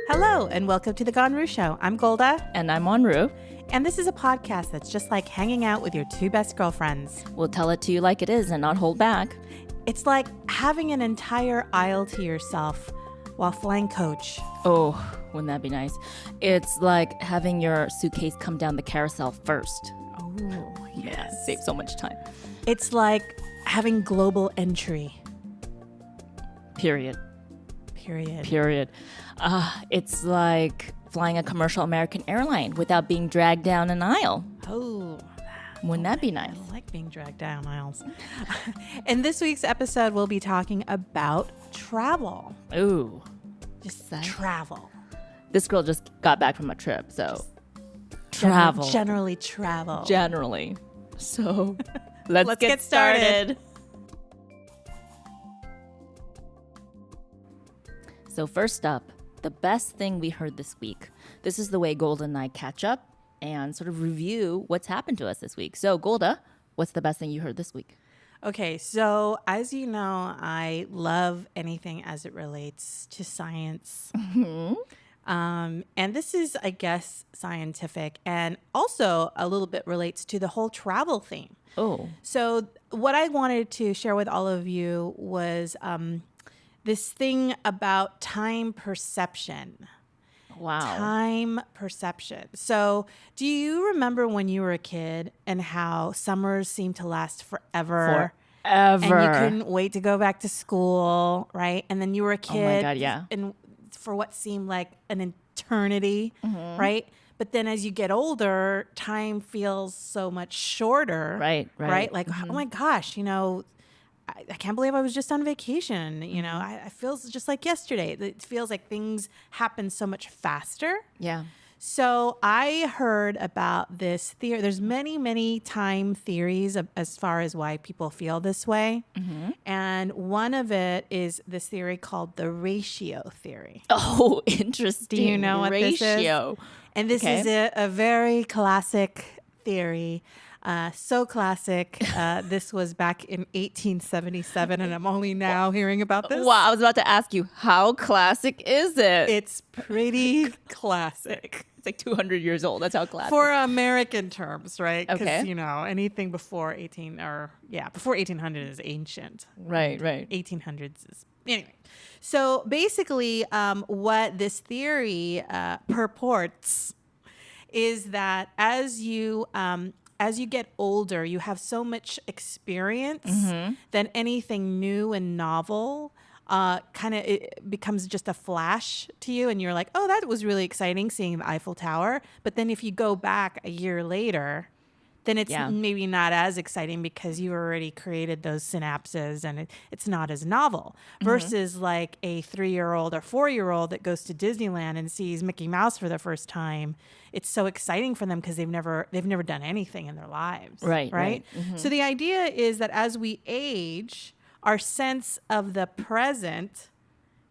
Hello, and welcome to the Ganru Show. I'm Golda. And I'm Onru. And this is a podcast that's just like hanging out with your two best girlfriends. We'll tell it to you like it is and not hold back. It's like having an entire aisle to yourself while flying coach. Oh, wouldn't that be nice? It's like having your suitcase come down the carousel first. Oh, yes. Save so much time. It's like having global entry. Period. It's like flying a commercial American airline without being dragged down an aisle. Oh, wouldn't that be nice? I like being dragged down aisles. In this week's episode, we'll be talking about travel. Ooh. Just travel. This girl just got back from a trip, so travel. Generally travel. So let's get started. So first up, the best thing we heard this week. This is the way Golda and I catch up and sort of review what's happened to us this week. So Golda, what's the best thing you heard this week? Okay, so as you know, I love anything as it relates to science. Mm-hmm. And this is, I guess, scientific and also a little bit relates to the whole travel theme. Oh. So what I wanted to share with all of you was this thing about time perception. Wow. Time perception. So do you remember when you were a kid and how summers seemed to last forever? And you couldn't wait to go back to school, right? And then you were a kid. Oh my God, yeah. And for what seemed like an eternity, right? But then as you get older, time feels so much shorter. Right. Like, oh my gosh, I can't believe I was just on vacation. I feel just like yesterday. It feels like things happen so much faster. Yeah. So I heard about this theory. There's many, many time theories as far as why people feel this way. Mm-hmm. And one of it is this theory called the ratio theory. Oh, interesting. Do you know what ratio. This is? And this is a very classic theory. So classic. This was back in 1877, and I'm only now hearing about this. Wow, I was about to ask you, how classic is it? It's pretty classic. It's like 200 years old. That's how classic. For American terms, right? Okay. Because, anything before 1800 is ancient. Right. 1800s is... Anyway. So basically, what this theory purports is that as you get older, you have so much experience that anything new and novel it becomes just a flash to you. And you're like, oh, that was really exciting seeing the Eiffel Tower. But then if you go back a year later, then it's maybe not as exciting because you already created those synapses and it's not as novel. Versus like a 3-year-old or 4-year-old that goes to Disneyland and sees Mickey Mouse for the first time. It's so exciting for them because they've never done anything in their lives. Right. Mm-hmm. So the idea is that as we age, our sense of the present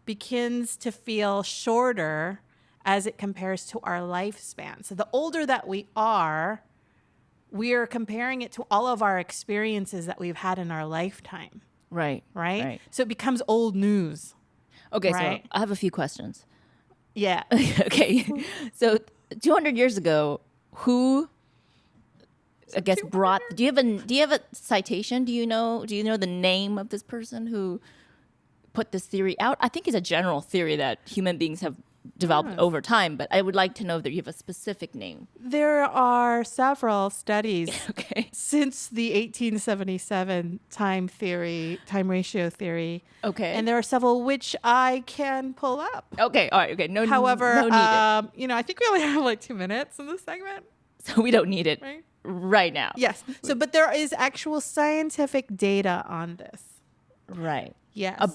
begins to feel shorter as it compares to our lifespan. So the older that we are comparing it to all of our experiences that we've had in our lifetime. Right. So it becomes old news. Okay, right? So I have a few questions. Yeah. Okay. So 200 years ago, who I guess brought do you have a citation? Do you know the name of this person who put this theory out? I think it's a general theory that human beings have developed over time, but I would like to know that you have a specific name. There are several studies since the 1877 time ratio theory. Okay. And there are several which I can pull up. Okay, all right, okay. However, no need I think we only have like 2 minutes in this segment. So we don't need it right now. Yes. So, but there is actual scientific data on this. Right. Yes. A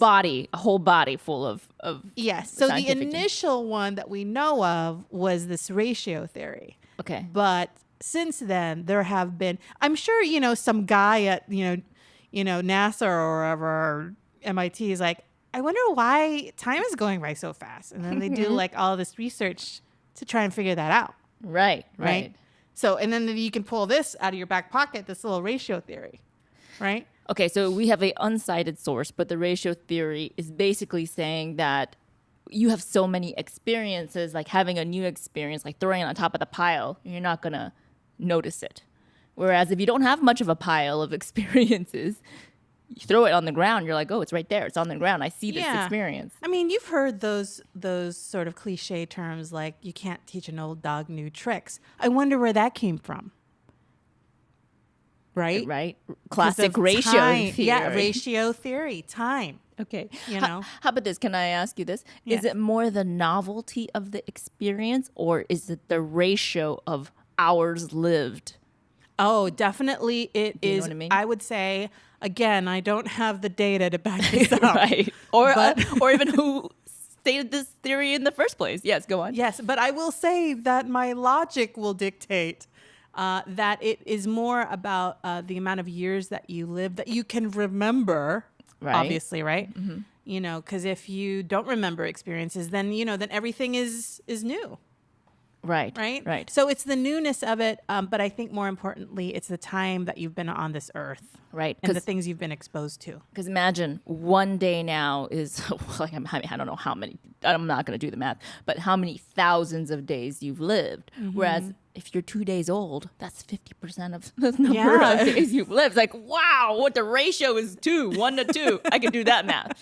whole body full of yes. So the initial one that we know of was this ratio theory. Okay. But since then, there have been, I'm sure, some guy at, NASA or wherever, or MIT is like, I wonder why time is going by so fast. And then they do like all this research to try and figure that out. Right. So, and then you can pull this out of your back pocket, this little ratio theory, right? Okay, so we have an uncited source, but the ratio theory is basically saying that you have so many experiences, like having a new experience, like throwing it on top of the pile, you're not going to notice it. Whereas if you don't have much of a pile of experiences, you throw it on the ground, you're like, oh, it's right there. It's on the ground. I see this experience. I mean, you've heard those sort of cliche terms like you can't teach an old dog new tricks. I wonder where that came from. Right? Right? 'Cause Classic of ratio time. theory. Yeah, ratio theory, time. Okay. You know? How about this? Can I ask you this? Yeah. Is it more the novelty of the experience, or is it the ratio of hours lived? Oh, definitely it Do you know is. what I mean? I would say, again, I don't have the data to back this up. Right. Or, But- or even who stated this theory in the first place. Yes, go on. Yes, but I will say that my logic will dictate that it is more about the amount of years that you live that you can remember. Right. Obviously, right? You know, because if you don't remember experiences, then then everything is new, Right. right? Right. So it's the newness of it, but I think more importantly, it's the time that you've been on this earth, Right. and the things you've been exposed to. Because imagine one day now is like I don't know how many. I'm not going to do the math, but how many thousands of days you've lived. Whereas if you're 2 days old, that's 50% of the number of days you've lived. It's like, wow, what the ratio is 1 to 2. I can do that math.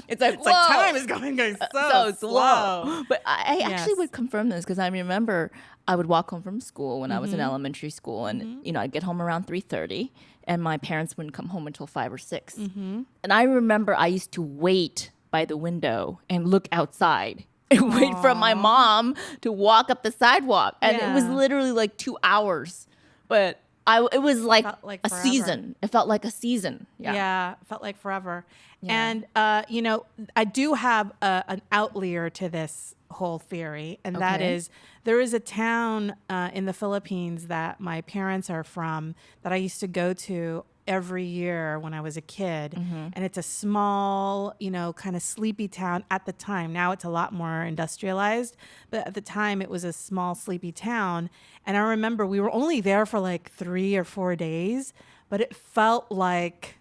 It's like, It's like whoa. time is going so So slow. slow. But I actually Yes. would confirm this because I remember I would walk home from school when I was in elementary school, and I'd get home around 3:30, and my parents wouldn't come home until 5 or 6. And I remember I used to wait by the window and look outside and wait for my mom to walk up the sidewalk, and it was Yeah. literally like 2 hours, but it was like, Felt like a forever. season. It felt like a season. Yeah, felt like forever. Yeah. And I do have an outlier to this whole theory, and that Okay. is there is a town in the Philippines that my parents are from that I used to go to every year when I was a kid. And it's a small, kind of sleepy town at the time. Now it's a lot more industrialized, but at the time it was a small, sleepy town. And I remember we were only there for like 3 or 4 days, but it felt like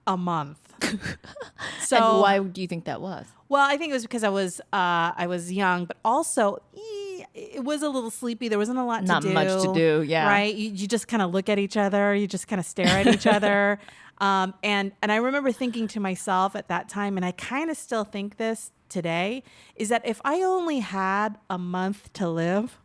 a month. So And why do you think that was? well, I think it was because I was young, but also it was a little sleepy. There wasn't a lot Not to do. much to do, yeah. Right? You just kind of look at each other. You just kind of stare at each other. And I remember thinking to myself at that time, and I kind of still think this today, is that if I only had a month to live,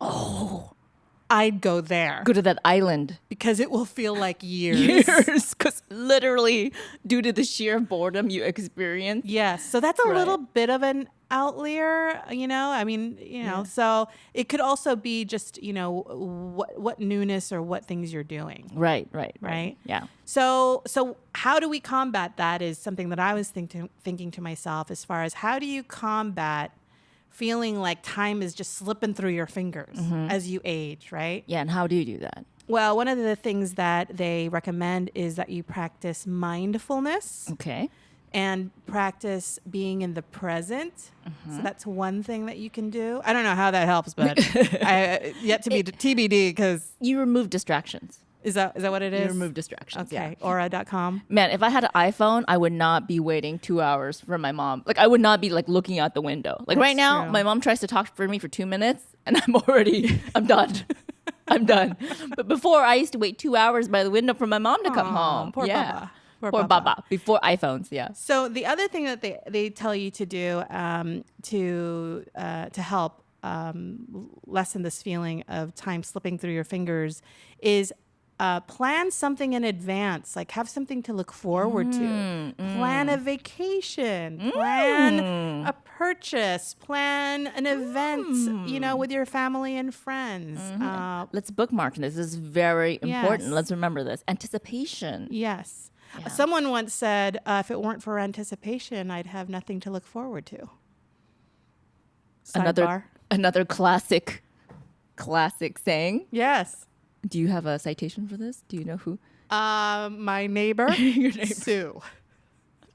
I'd go there Go to that island. because it will feel like years. Years, because literally, due to the sheer boredom you experience. Yes. So that's a Right. little bit of an outlier, I mean, so it could also be just, what newness or what things you're doing. Right. Right. Yeah. So how do we combat that is something that I was thinking to myself as far as how do you combat feeling like time is just slipping through your fingers as you age, right? Yeah. And how do you do that? Well, one of the things that they recommend is that you practice mindfulness Okay. and practice being in the present. So that's one thing that you can do. I don't know how that helps, but yet to be TBD because You remove distractions. is that what it is? You remove distractions. Okay. Yeah. Aura.com. Man, if I had an iPhone, I would not be waiting 2 hours for my mom. Like, I would not be like looking out the window. Like right That's now, true. my mom tries to talk for me for 2 minutes, and I'm done. I'm done. But before, I used to wait 2 hours by the window for my mom to come Aw, home. poor yeah. Baba. Poor Baba. Before iPhones, yeah. So the other thing that they tell you to do to help lessen this feeling of time slipping through your fingers is plan something in advance. Like have something to look forward to. Plan a vacation. Plan a purchase. Plan an event. With your family and friends. Let's bookmark this. This is very important. Yes. Let's remember this. Anticipation. Yes. Yeah. Someone once said, if it weren't for anticipation, I'd have nothing to look forward to. Sidebar. Another classic saying. Yes. Do you have a citation for this? Do you know who? My neighbor, Your neighbor. Sue.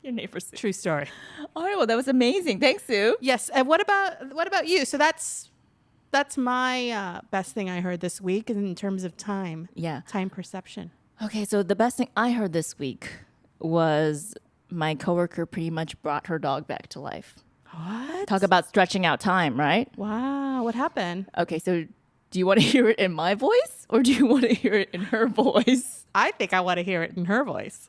Your neighbor. True story. All right, well, that was amazing. Thanks, Sue. Yes. And what about you? So that's my best thing I heard this week in terms of time. Yeah. Time perception. Okay, so the best thing I heard this week was my coworker pretty much brought her dog back to life. What? Talk about stretching out time, right? Wow. What happened? Okay, so do you want to hear it in my voice or do you want to hear it in her voice? I think I want to hear it in her voice.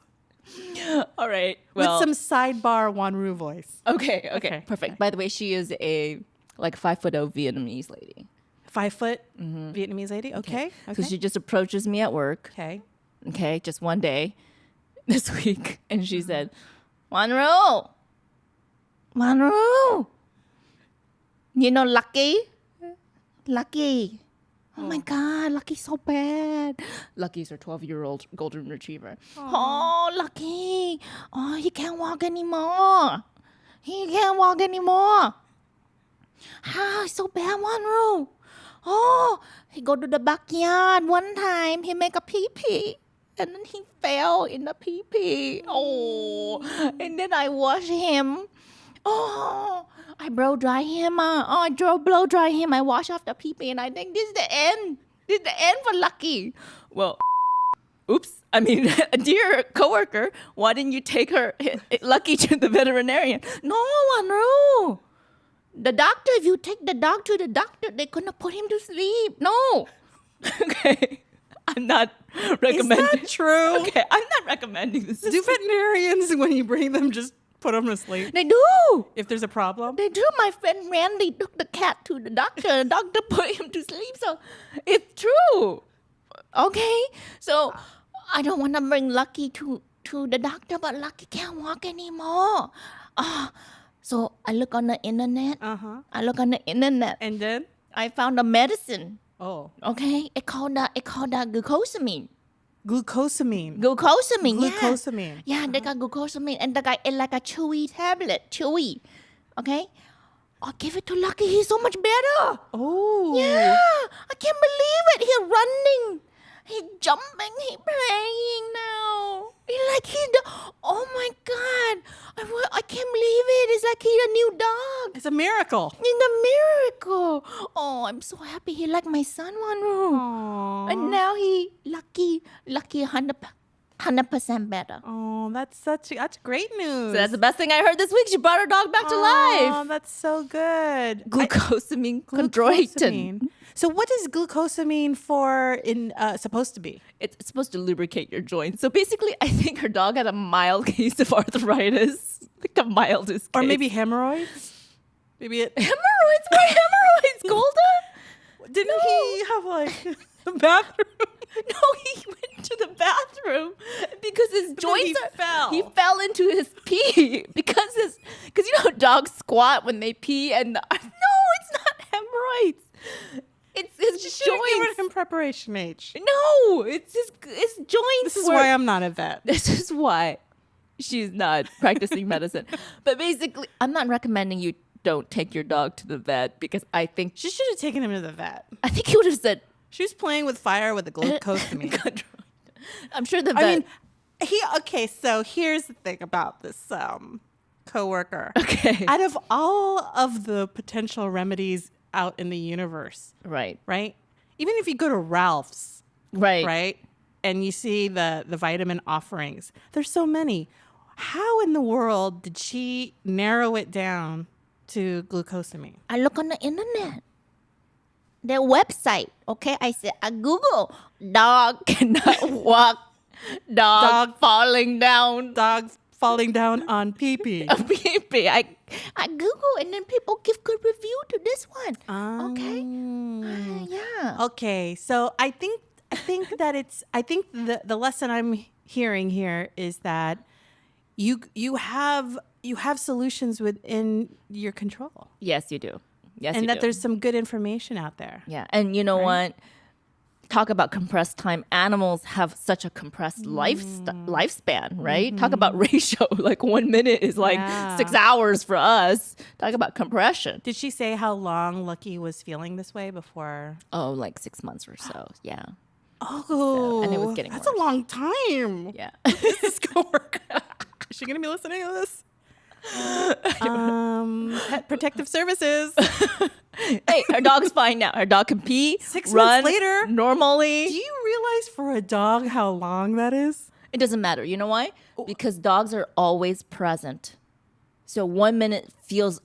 All right. Well, With some sidebar Wanru voice. okay, perfect. By the way, she is a like 5'0" Vietnamese lady. 5 foot Vietnamese lady. Okay. So she just approaches me at work. Okay. Okay, just one day this week, and she said, "Wanru, Wanru, you know Lucky, Lucky." Oh my God, Lucky's so bad. Lucky's her 12-year-old golden retriever. Oh, Lucky. Oh, he can't walk anymore. He can't walk anymore. Ah, it's so bad, Wanru. Oh, he go to the backyard one time. He make a pee-pee. And then he fell in the pee-pee. Oh, and then I wash him. Oh, I blow dry him. Blow dry him. I wash off the pee-pee, and I think this is the end. This is the end for Lucky. Well, oops. I mean, dear coworker, why didn't you take her Lucky to the veterinarian? No, Wanru. The doctor, if you take the dog to the doctor, they're gonna put him to sleep. No. Okay. I'm not recommending. Is that true? Okay, I'm not recommending this. Do veterinarians, when you bring them, just put them to sleep? They do. If there's a problem? They do. My friend Randy took the cat to the doctor. The doctor put him to sleep. So it's true. Okay. So I don't want to bring Lucky to the doctor, but Lucky can't walk anymore. So I look on the internet. I look on the internet. And then? I found a medicine. Oh. Okay. It called glucosamine. Glucosamine. Glucosamine. Yeah, they got glucosamine. And the guy is like a chewy tablet. Chewy. Okay? I'll give it to Lucky. He's so much better. Oh. Yeah. I can't believe it. He's running. He's jumping. He's playing now. Oh my God. I can't believe it. It's like he's a new dog. It's a miracle. It's a miracle. Oh, I'm so happy. He like my son, Wanru. Aww. And now Lucky 100% better. Oh, that's great news. So that's the best thing I heard this week. She brought her dog back to life. Oh, that's so good. Glucosamine chondroitin. So what is glucosamine supposed to be? It's supposed to lubricate your joints. So basically, I think her dog had a mild case of arthritis. Like the mildest case. Or maybe hemorrhoids? Hemorrhoids? Why hemorrhoids, Golda? Didn't he have like a bathroom? No, he went to the bathroom because his joints fell. He fell into his pee because you know how dogs squat when they pee and no, it's not hemorrhoids. It's his joints. Given him preparation H. No, it's his joints. This is why I'm not a vet. This is why she's not practicing medicine. But basically, I'm not recommending you don't take your dog to the vet because I think She should have taken him to the vet. I think he would have said, She was playing with fire with the glucosamine. I'm sure the vet. So here's the thing about this coworker. Okay. Out of all of the potential remedies out in the universe, Right. even if you go to Ralph's, Right. and you see the vitamin offerings, there's so many. How in the world did she narrow it down to glucosamine? I look on the internet. Their website. Okay. I said, I Google dog cannot walk. Dog falling down. Dog falling down on pee-pee. Pee-pee. I Google and then people give good review to this one. Okay. Yeah. Okay. So I think the lesson I'm hearing here is that you have solutions within your control. Yes, you do. Yes, And you that do. there's some good information out there. Yeah. And you know what? Talk about compressed time. Animals have such a compressed lifespan, right? Talk about ratio. Like 1 minute is like 6 hours for us. Talk about compression. Did she say how long Lucky was feeling this way before? Oh, like 6 months or so. Yeah. Oh, and it was getting that's worse. a long time. Yeah. This coworker. Is she going to be listening to this? Pet Protective Services. Hey, her dog's fine now. Her dog can pee, 6 run months later. normally. Do you realize for a dog how long that is? It doesn't matter. You know why? Because dogs are always present. So 1 minute feels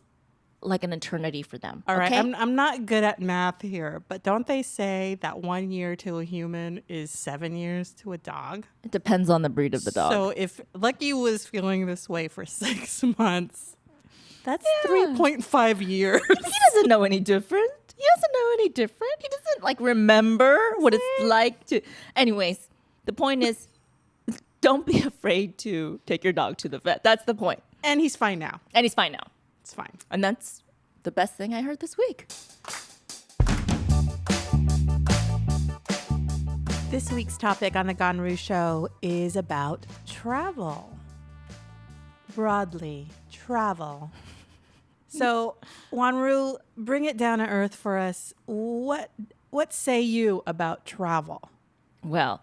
like an eternity for them. All right, okay? I'm not good at math here, but don't they say that 1 year to a human is 7 years to a dog? It depends on the breed of the dog. So if Lucky was feeling this way for 6 months, that's Yeah. 3.5 years. He doesn't know any different. He doesn't know any different. He doesn't like remember what it's like to. Anyways, the point is, don't be afraid to take your dog to the vet. That's the point. And he's fine now. And he's fine now. It's fine. And that's the best thing I heard this week. This week's topic on the Ganru Show is about travel. Broadly, travel. So, Wanru, bring it down to earth for us. What say you about travel? Well,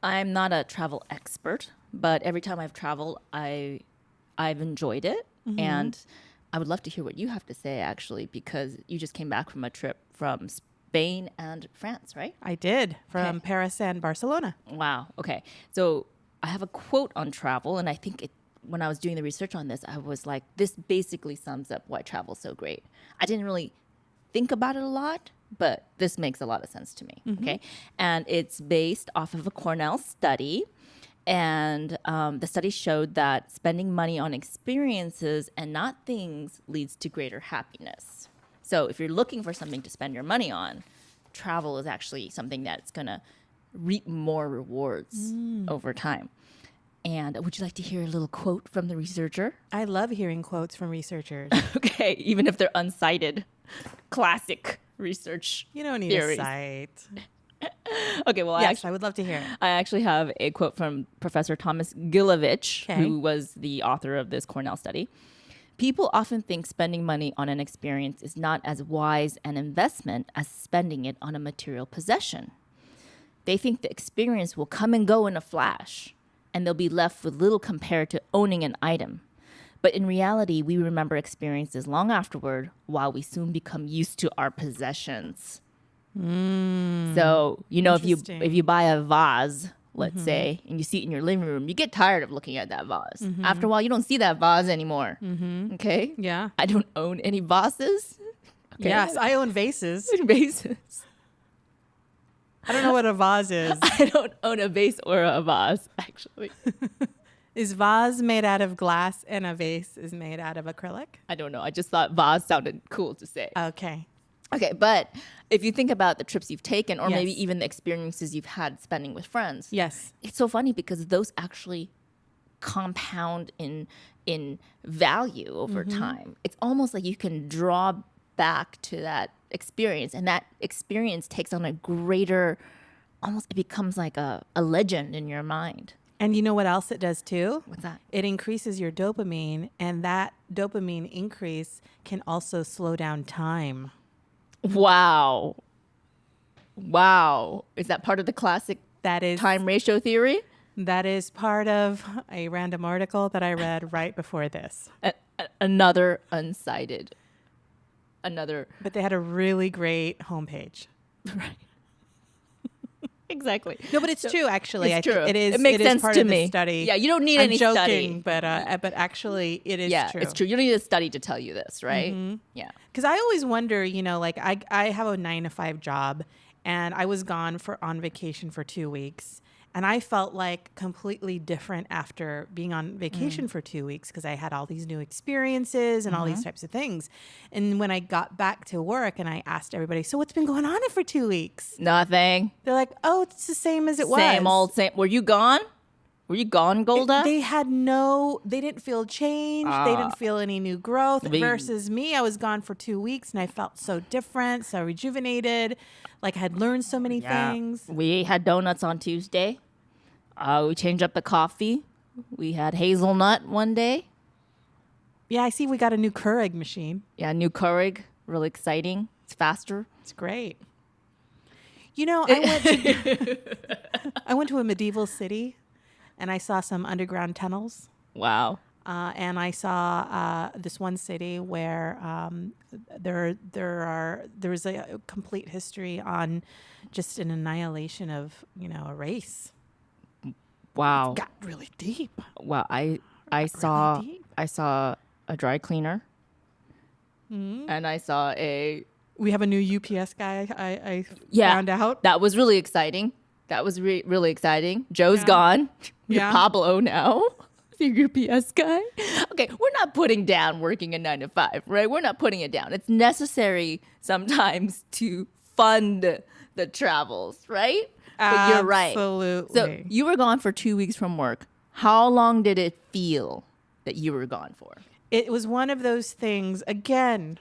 I'm not a travel expert, but every time I've traveled, I've enjoyed it. And I would love to hear what you have to say, actually, because you just came back from a trip from Spain and France, right? I did, from Okay. Paris and Barcelona. Wow. Okay. So I have a quote on travel, and I think when I was doing the research on this, I was like, this basically sums up why travel's so great. I didn't really think about it a lot, but this makes a lot of sense to me. Okay. And it's based off of a Cornell study. And the study showed that spending money on experiences and not things leads to greater happiness. So if you're looking for something to spend your money on, travel is actually something that's going to reap more rewards over time. And would you like to hear a little quote from the researcher? I love hearing quotes from researchers. Okay, even if they're uncited, classic research. You don't need theories. a site. Okay, well, Yes, I would love to hear it. I actually have a quote from Professor Thomas Gilovich, Okay. who was the author of this Cornell study. People often think spending money on an experience is not as wise an investment as spending it on a material possession. They think the experience will come and go in a flash, and they'll be left with little compared to owning an item. But in reality, we remember experiences long afterward, while we soon become used to our possessions. So, Interesting. if you buy a vase, let's say, and you see it in your living room, you get tired of looking at that vase. After a while, you don't see that vase anymore. Okay? Yeah. I don't own any vases. Okay? Yes, I own vases. Vases. I don't know what a vase is. I don't own a vase or a vase, actually. Is vase made out of glass and a vase is made out of acrylic? I don't know. I just thought vase sounded cool to say. Okay. Okay, but if you think about the trips you've taken, or maybe Yes. even the experiences you've had spending with friends, Yes. it's so funny because those actually compound in value over time. It's almost like you can draw back to that experience, and that experience takes on a greater, almost it becomes like a legend in your mind. And you know what else it does too? What's that? It increases your dopamine, and that dopamine increase can also slow down time. Wow. Is that part of the classic That is time ratio theory? That is part of a random article that I read right before this. Another unsighted. Another. But they had a really great homepage. Right. Exactly. No, but it's true. Actually, It's I think true. it is. It makes it is sense part to of me. the study. Yeah, you don't need I'm any joking, study. but actually, it is Yeah, true. it's true. You don't need a study to tell you this, right? Yeah. Because I always wonder, like I have a 9 to 5 job, and I was gone on vacation for 2 weeks, and I felt like completely different after being on vacation for 2 weeks because I had all these new experiences and all these types of things. And when I got back to work and I asked everybody, so what's been going on for 2 weeks? Nothing. They're like, oh, it's the same as it was. Same old same. Were you gone? Were you gone, Golda? They didn't feel change. They didn't feel any new growth versus me. I was gone for 2 weeks and I felt so different, so rejuvenated. Like I had learned so many things. We had donuts on Tuesday. We changed up the coffee. We had hazelnut one day. Yeah, I see we got a new Keurig machine. Yeah, new Keurig. Really exciting. It's faster. It's great. I went to a medieval city and I saw some underground tunnels. Wow. And I saw this one city where there was a complete history on just an annihilation of a race. Wow. Got really deep. Wow. I saw deep. I saw a dry cleaner and I saw We have a new UPS guy. I yeah, found out. that was really exciting. That was really exciting. Joe's Yeah. gone. You're Yeah. Pablo now. Your UPS guy. Okay, we're not putting down working a 9 to 5, right? We're not putting it down. It's necessary sometimes to fund the travels, right? But you're right. Absolutely. So you were gone for 2 weeks from work. How long did it feel that you were gone for? It was one of those things. Again,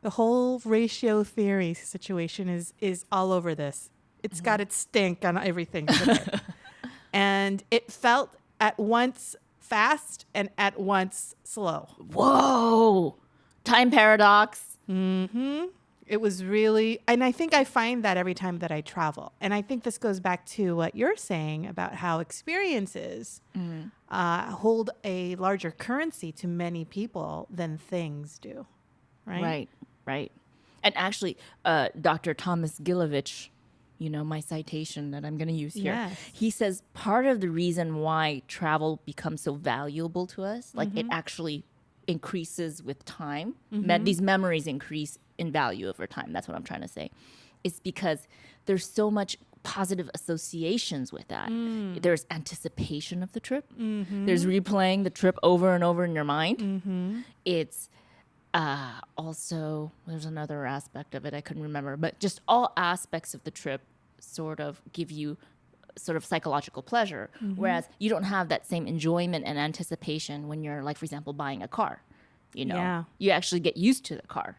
the whole ratio theory situation is all over this. It's got its stink on everything. And it felt at once fast and at once slow. Whoa. Time paradox. It was really, and I think I find that every time that I travel. And I think this goes back to what you're saying about how experiences hold a larger currency to many people than things do. Right? Right. And actually, Dr. Thomas Gilovich, my citation that I'm going to use here, Yes. he says part of the reason why travel becomes so valuable to us, like it actually increases with time. These memories increase in value over time. That's what I'm trying to say. It's because there's so much positive associations with that. There's anticipation of the trip. There's replaying the trip over and over in your mind. It's also, there's another aspect of it I couldn't remember, but just all aspects of the trip sort of give you sort of psychological pleasure, whereas you don't have that same enjoyment and anticipation when you're, like, for example, buying a car. Yeah. You actually get used to the car.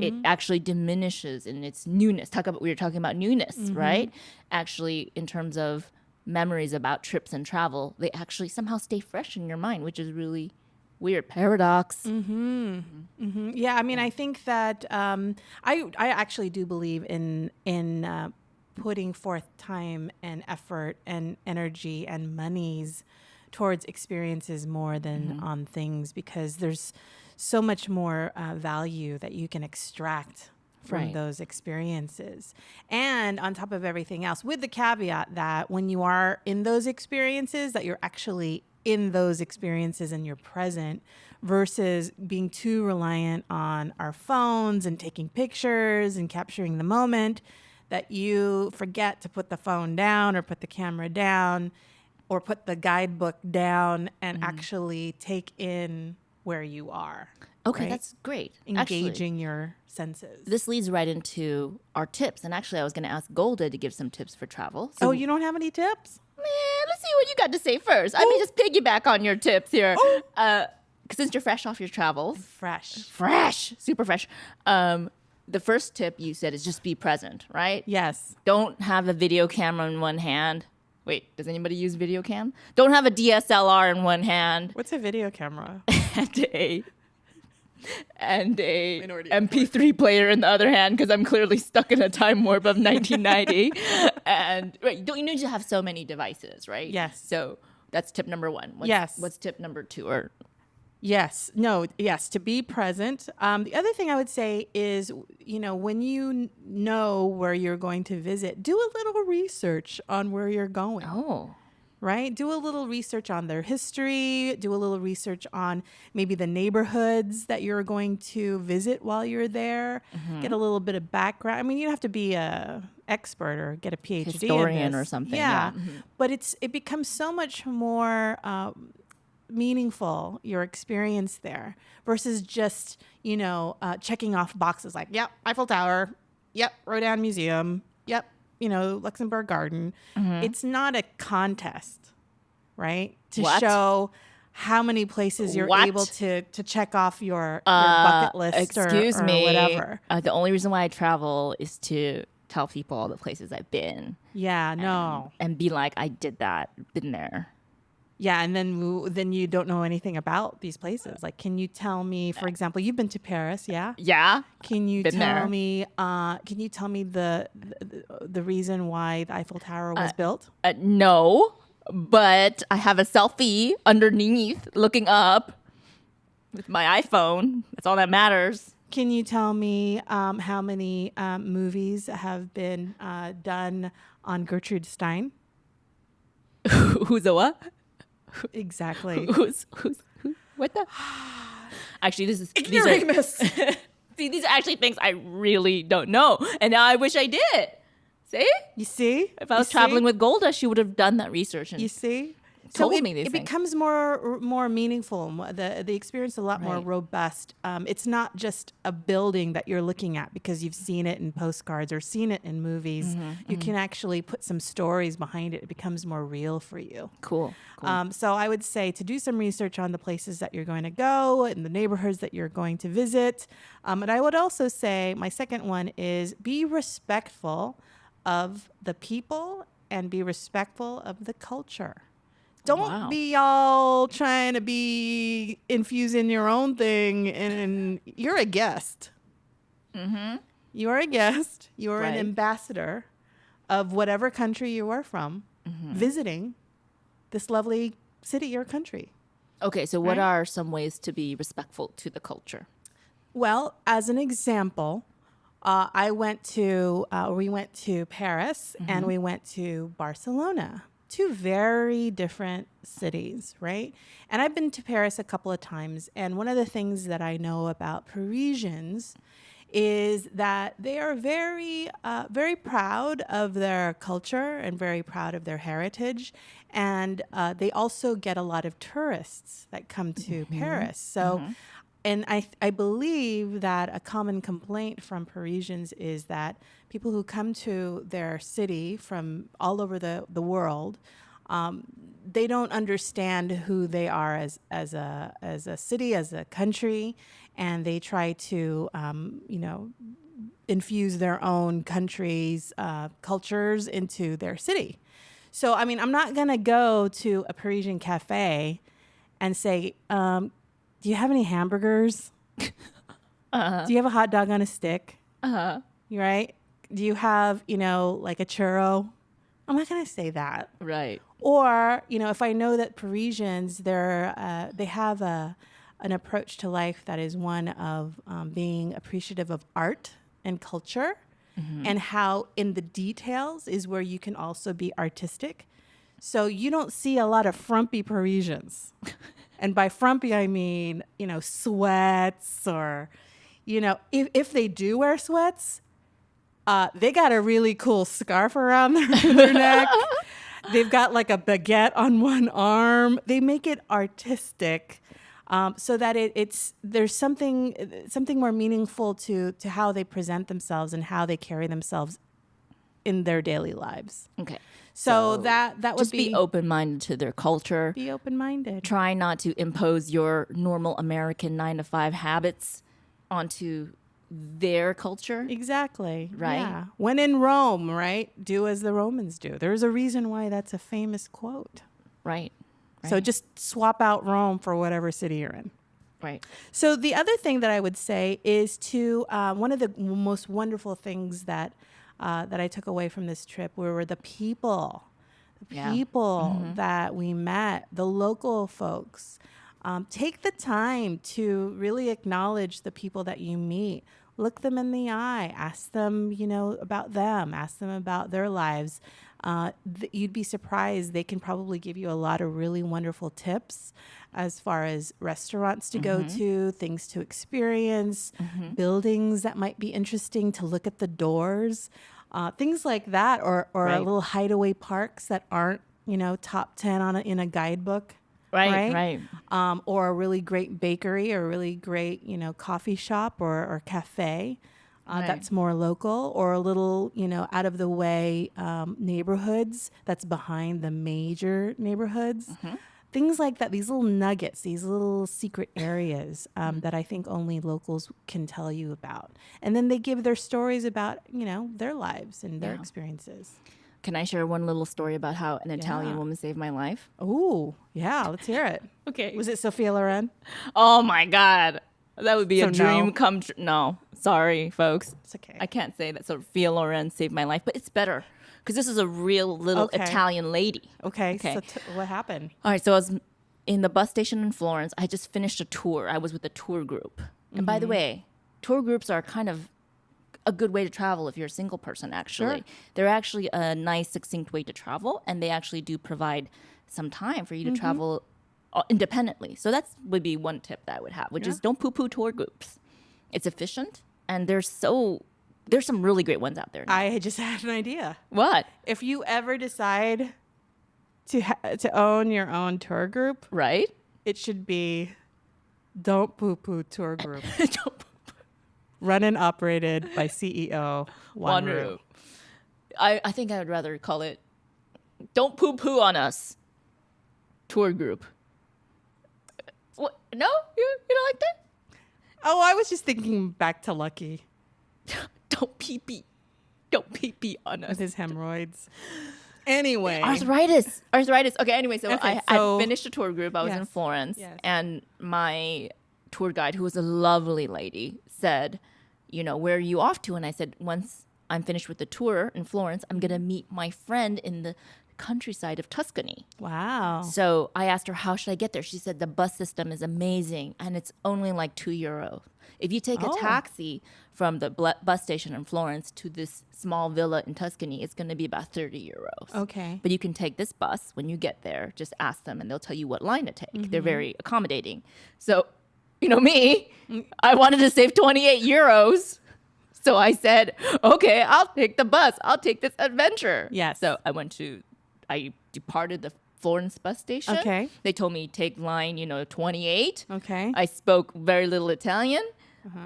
It actually diminishes in its newness. We were talking about newness, right? Actually, in terms of memories about trips and travel, they actually somehow stay fresh in your mind, which is really weird. Paradox. Yeah, I mean, I think that I actually do believe in putting forth time and effort and energy and monies towards experiences more than on things, because there's so much more value that you can extract from those experiences. And on top of everything else, with the caveat that when you are in those experiences, that you're actually in those experiences and you're present, versus being too reliant on our phones and taking pictures and capturing the moment, that you forget to put the phone down or put the camera down or put the guidebook down and actually take in where you are. Okay, right? that's great. Engaging your senses. This leads right into our tips. And actually, I was going to ask Golda to give some tips for travel. So, You don't have any tips? man, let's see what you got to say first. I may just piggyback on your tips here. Since you're fresh off your travels. Fresh. Super fresh. The first tip you said is just be present, right? Yes. Don't have a video camera in one hand. Wait, does anybody use video cam? Don't have a DSLR in one hand What's a video camera? and a Minority MP3 player in the other hand, because I'm clearly stuck in a time warp of 1990. And don't you need to have so many devices, right? Yes. So that's tip number one. What's tip number two? Or Yes. To be present. The other thing I would say is, when you know where you're going to visit, do a little research on where you're going. Oh. Right? Do a little research on their history. Do a little research on maybe the neighborhoods that you're going to visit while you're there. Get a little bit of background. I mean, you don't have to be a expert or get a PhD Historian in this. or something. Yeah. But it becomes so much more meaningful, your experience there, versus just checking off boxes like, yep, Eiffel Tower, yep, Rodin Museum, yep, Luxembourg Garden. It's not a contest, right, to show how many places you're able to check off your bucket list. Excuse or me, whatever. The only reason why I travel is to tell people all the places I've been. Yeah, no. And be like, I did that, been there. Yeah, and then you don't know anything about these places. Like, can you tell me, for example, you've been to Paris, yeah? Yeah. Can you been tell there. me? Can you tell me the reason why the Eiffel Tower was built? No, but I have a selfie underneath, looking up with my iPhone. That's all that matters. Can you tell me how many movies have been done on Gertrude Stein? Who's a what? Exactly. Who? What the? Actually, these are Ignoramus. See, these are actually things I really don't know. And now I wish I did. See? You see? If I was traveling with Golda, she would have done that research and You see? told So me these it things. becomes more meaningful. The experience a lot more Right. robust. It's not just a building that you're looking at because you've seen it in postcards or seen it in movies. You can actually put some stories behind it. It becomes more real for you. Cool. So I would say to do some research on the places that you're going to go and the neighborhoods that you're going to visit. And I would also say my second one is be respectful of the people and be respectful of the culture. Don't Wow. be all trying to be infusing your own thing, and you're a guest. You are a guest. You are an Right. ambassador of whatever country you are from, visiting this lovely city or country. Okay, so what Right. are some ways to be respectful to the culture? Well, as an example, we went to Paris and we went to Barcelona. Two very different cities, right? And I've been to Paris a couple of times. And one of the things that I know about Parisians is that they are very proud of their culture and very proud of their heritage. And they also get a lot of tourists that come to Paris. So, and I believe that a common complaint from Parisians is that people who come to their city from all over the world, they don't understand who they are as a city, as a country, and they try to infuse their own country's cultures into their city. So I mean, I'm not gonna go to a Parisian cafe and say, "Do you have any hamburgers? Do you have a hot dog on a stick? Right? Do you have like a churro?" I'm not gonna say that. Right. Or, if I know that Parisians, they have an approach to life that is one of being appreciative of art and culture, and how in the details is where you can also be artistic. So you don't see a lot of frumpy Parisians. And by frumpy, I mean, sweats or, if they do wear sweats, they got a really cool scarf around their neck. They've got like a baguette on one arm. They make it artistic, so that there's something more meaningful to how they present themselves and how they carry themselves in their daily lives. Okay. So that would Just be open-minded to their culture. Be open-minded. Try not to impose your normal American 9-to-5 habits onto their culture. Exactly. Right? Yeah. When in Rome, right? Do as the Romans do. There's a reason why that's a famous quote. Right. So just swap out Rome for whatever city you're in. Right. So the other thing that I would say is to one of the most wonderful things that I took away from this trip were the people. Yeah. People that we met, the local folks. Take the time to really acknowledge the people that you meet. Look them in the eye. Ask them, about them. Ask them about their lives. You'd be surprised. They can probably give you a lot of really wonderful tips as far as restaurants to go to, things to experience, buildings that might be interesting to look at the doors, things like that, or Right. little hideaway parks that aren't, top 10 in a guidebook. Right. Or a really great bakery or a really great, coffee shop or cafe Right. that's more local, or a little, out of the way neighborhoods that's behind the major neighborhoods. Things like that, these little nuggets, these little secret areas that I think only locals can tell you about. And then they give their stories about, their lives and their Yeah. experiences. Can I share one little story about how an Italian Yeah. woman saved my life? Oh, yeah, let's hear it. Okay. Was it Sophia Loren? Oh my God. That would be So a dream no. come true. No, sorry, folks. It's okay. I can't say that Sophia Loren saved my life, but it's better because this is a real little Okay. Italian lady. Okay. Okay. So what happened? All right, so I was in the bus station in Florence. I just finished a tour. I was with a tour group. And by the way, tour groups are kind of a good way to travel if you're a single person, actually. Sure. They're actually a nice, succinct way to travel, and they actually do provide some time for you to travel independently. So that would be one tip that I would have, which is don't poo-poo tour groups. It's efficient, and there's some really great ones out there now. I just had an idea. What? If you ever decide to own your own tour group, Right? it should be Don't Poo Poo Tour Group. Don't Run and operated by CEO Wanru. I think I would rather call it Don't Poo Poo on Us Tour Group. What? No? You don't like that? Oh, I was just thinking back to Lucky Don't pee pee. Don't pee pee on us. with his hemorrhoids. Anyway. Arthritis. Okay, anyway, so Okay, I finished a tour group. I was in Yes. Florence, Yes. and my tour guide, who was a lovely lady, said, where are you off to? And I said, once I'm finished with the tour in Florence, I'm going to meet my friend in the countryside of Tuscany. Wow. So I asked her, how should I get there? She said, the bus system is amazing, and it's only like €2. If you take a taxi from the bus station in Florence to this small villa in Tuscany, it's going to be about €30. Okay. But you can take this bus when you get there. Just ask them, and they'll tell you what line to take. They're very accommodating. So, me, I wanted to save €28. So I said, okay, I'll take the bus. I'll take this adventure. Yes. So I departed the Florence bus station. Okay. They told me take line, 28. Okay. I spoke very little Italian.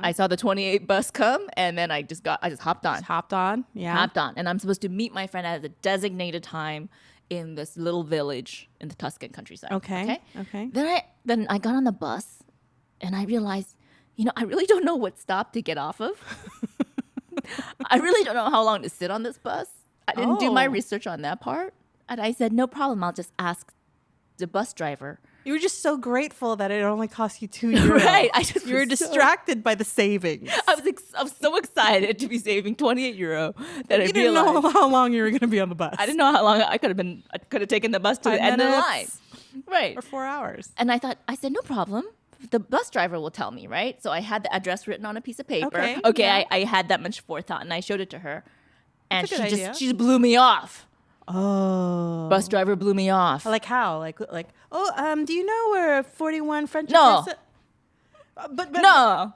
I saw the 28 bus come, and then I just hopped on. Hopped on. Yeah. Hopped on. And I'm supposed to meet my friend at a designated time in this little village in the Tuscan countryside. Okay. Then I got on the bus, and I realized, I really don't know what stop to get off of. I really don't know how long to sit on this bus. I didn't do my Oh. research on that part. And I said, no problem. I'll just ask the bus driver. You were just so grateful that it only cost you €2. Right. You were distracted by the savings. I was so excited to be saving €28 that I You didn't know realized how long you were going to be on the bus. I didn't know how long I could have taken the bus to 5 the end of the line. minutes Right. or 4 hours. And I said, no problem. The bus driver will tell me, right? So I had the address written on a piece of paper. Okay, yeah. I had that much forethought, and I showed it to her. And That's a good idea. she just blew me off. Oh. Bus driver blew me off. Like how? Like do you know where 41 French No. But No.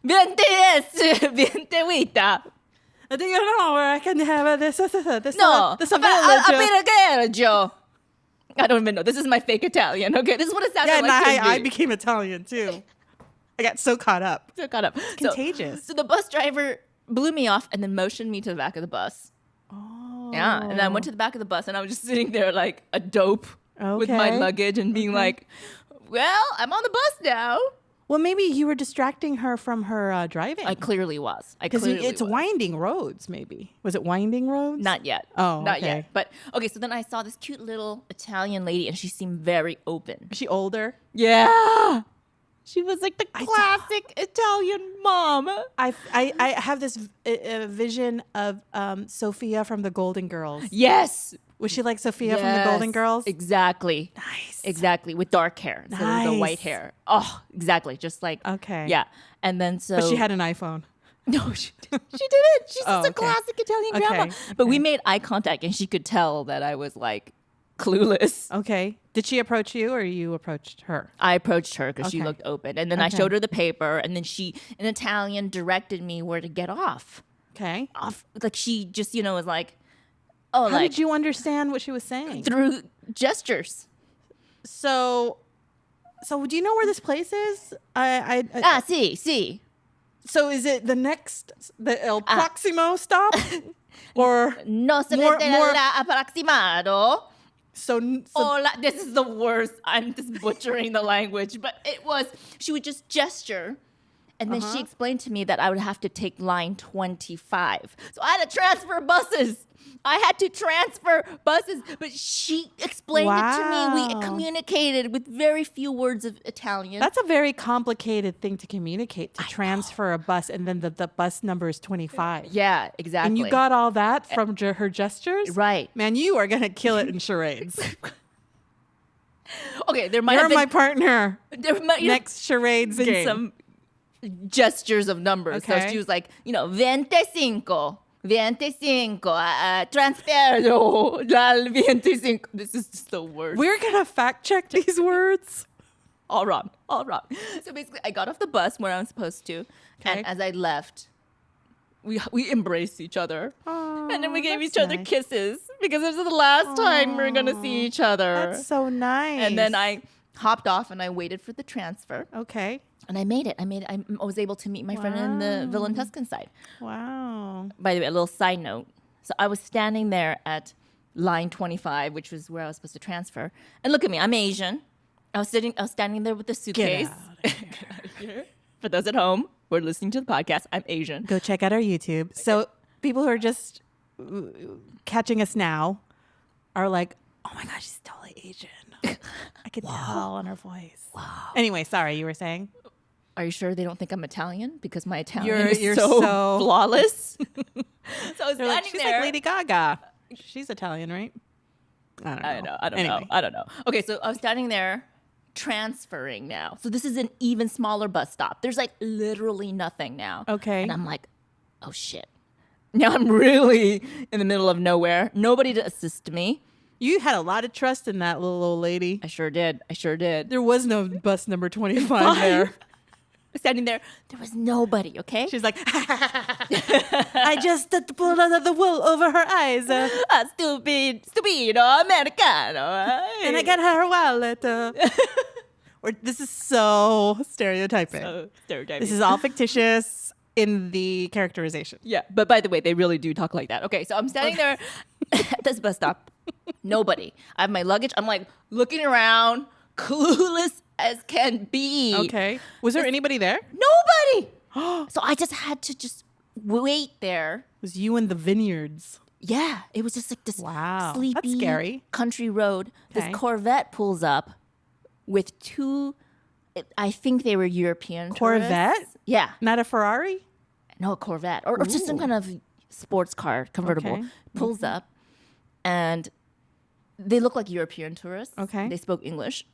28. do you know where I can have this No. village? Joe. I don't even know. This is my fake Italian. Okay, this is what it sounded Yeah, like and to I me. became Italian too. I got so caught up. So caught up. Contagious. So the bus driver blew me off and then motioned me to the back of the bus. Oh. Yeah, and I went to the back of the bus and I was just sitting there like a dope with my Okay. luggage and being like, well, I'm on the bus now. Well, maybe you were distracting her from her driving. I clearly was. Because it's winding roads, maybe. Was it winding roads? Not yet. Oh, Not okay. yet. But okay, so then I saw this cute little Italian lady and she seemed very open. Is she older? Yeah. She was like the classic Italian mom. I have this vision of Sophia from the Golden Girls. Yes. Was she like Sophia from the Golden Yes. Girls? Exactly. Nice. Exactly. With dark hair instead of the white Nice. hair. Oh, exactly. Just like Okay. Yeah. And then so But she had an iPhone. No, she didn't. She's Oh, just a okay. classic Italian Okay, grandma. But we made eye contact and she could tell that I was like clueless. Okay. Did she approach you or you approached her? I approached her because she Okay. looked open. And then I Okay. showed her the paper and then she, in Italian, directed me where to get off. Okay. Like she just, was like, oh, How like did you understand what she was saying? through gestures. So do you know where this place is? See. So is it the El Proximo stop? Or No se More- vede more- la aproximado. so Hola, this is the worst. I'm just butchering the language, but she would just gesture. And then she explained to me that I would have to take line 25. So I had to transfer buses. But she explained it to me. We Wow. communicated with very few words of Italian. that's a very complicated thing to communicate, to transfer a bus, and then the bus number is 25. Yeah, exactly. And you got all that from her gestures? Right. Man, you are going to kill it in charades. Okay, there might You're have been my partner. there might have Next charades been game. some gestures of numbers. So Okay. she was like, 25. 25, transfero al 25. This is just the worst. We're going to fact check these words. All wrong. All wrong. So basically, I got off the bus where I was supposed to. Okay. And as I left, we embraced each other. Aw, And then we gave that's each other nice. kisses because this is the last time we are going to see each other. That's so nice. And then I hopped off and I waited for the transfer. Okay. And I made it. I was able to meet my friend in the Villa Tuscan side. Wow. By the way, a little side note. So I was standing there at line 25, which was where I was supposed to transfer. And look at me, I'm Asian. I was standing there with the suitcase. Get Out of here. For those at home who are listening to the podcast, I'm Asian. Go check out our YouTube. So people who are just catching us now are like, oh my gosh, she's totally Asian. I can tell on her voice. Wow. Anyway, sorry, you were saying? Are you sure they don't think I'm Italian? Because my Italian You're is so so- flawless. So I was They're like, standing she's there. like Lady Gaga. She's Italian, right? I don't know. I don't know. Okay, so I was standing there transferring now. So this is an even smaller bus stop. There's like literally nothing now. Okay. And I'm like, oh shit. Now I'm really in the middle of nowhere. Nobody to assist me. You had a lot of trust in that little old lady. I sure did. There was no bus number 25 there. Standing there, there was nobody, okay? She's like, I just pulled out the wool over her eyes. Stupido, Americano. And I got her wallet. Or this is so stereotyping. So stereotyping. This is all fictitious in the characterization. Yeah, but by the way, they really do talk like that. Okay, so I'm standing there at this bus stop. Nobody. I have my luggage. I'm like looking around, clueless as can be. Okay. Was there anybody there? It Nobody. So I just had to just wait there. was you in the vineyards. Yeah, it was just like this Wow, sleepy that's scary. country road. Okay. This Corvette pulls up with two, I think they were European Corvette? tourists. Yeah. Not a Ferrari? No, a Corvette or just some Ooh. kind of sports car convertible Okay. pulls up, and they look like European tourists. Okay. They spoke English.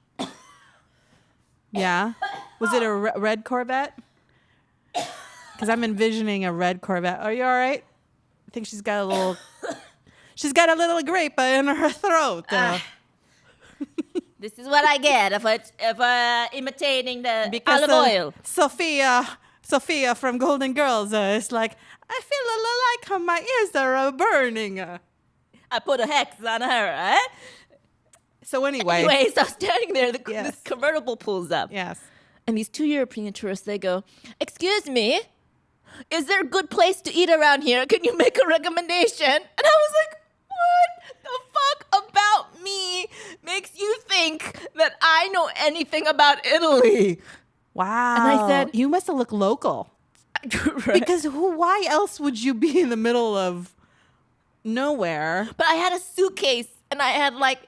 Yeah. Was it a red Corvette? Because I'm envisioning a red Corvette. Are you all right? I think she's got a little grape in her throat. This is what I get if imitating the Because olive oil. Sophia from Golden Girls is like, I feel a little like my ears are burning. I put a hex on her, eh? So anyway. Anyway, so I'm standing there, Yes. this convertible pulls up. Yes. And these two European tourists, they go, excuse me, is there a good place to eat around here? Can you make a recommendation? And I was like, what the fuck about me makes you think that I know anything about Italy? Wow. And I said- you must have looked local. Right? Because why else would you be in the middle of nowhere? But I had a suitcase and I had like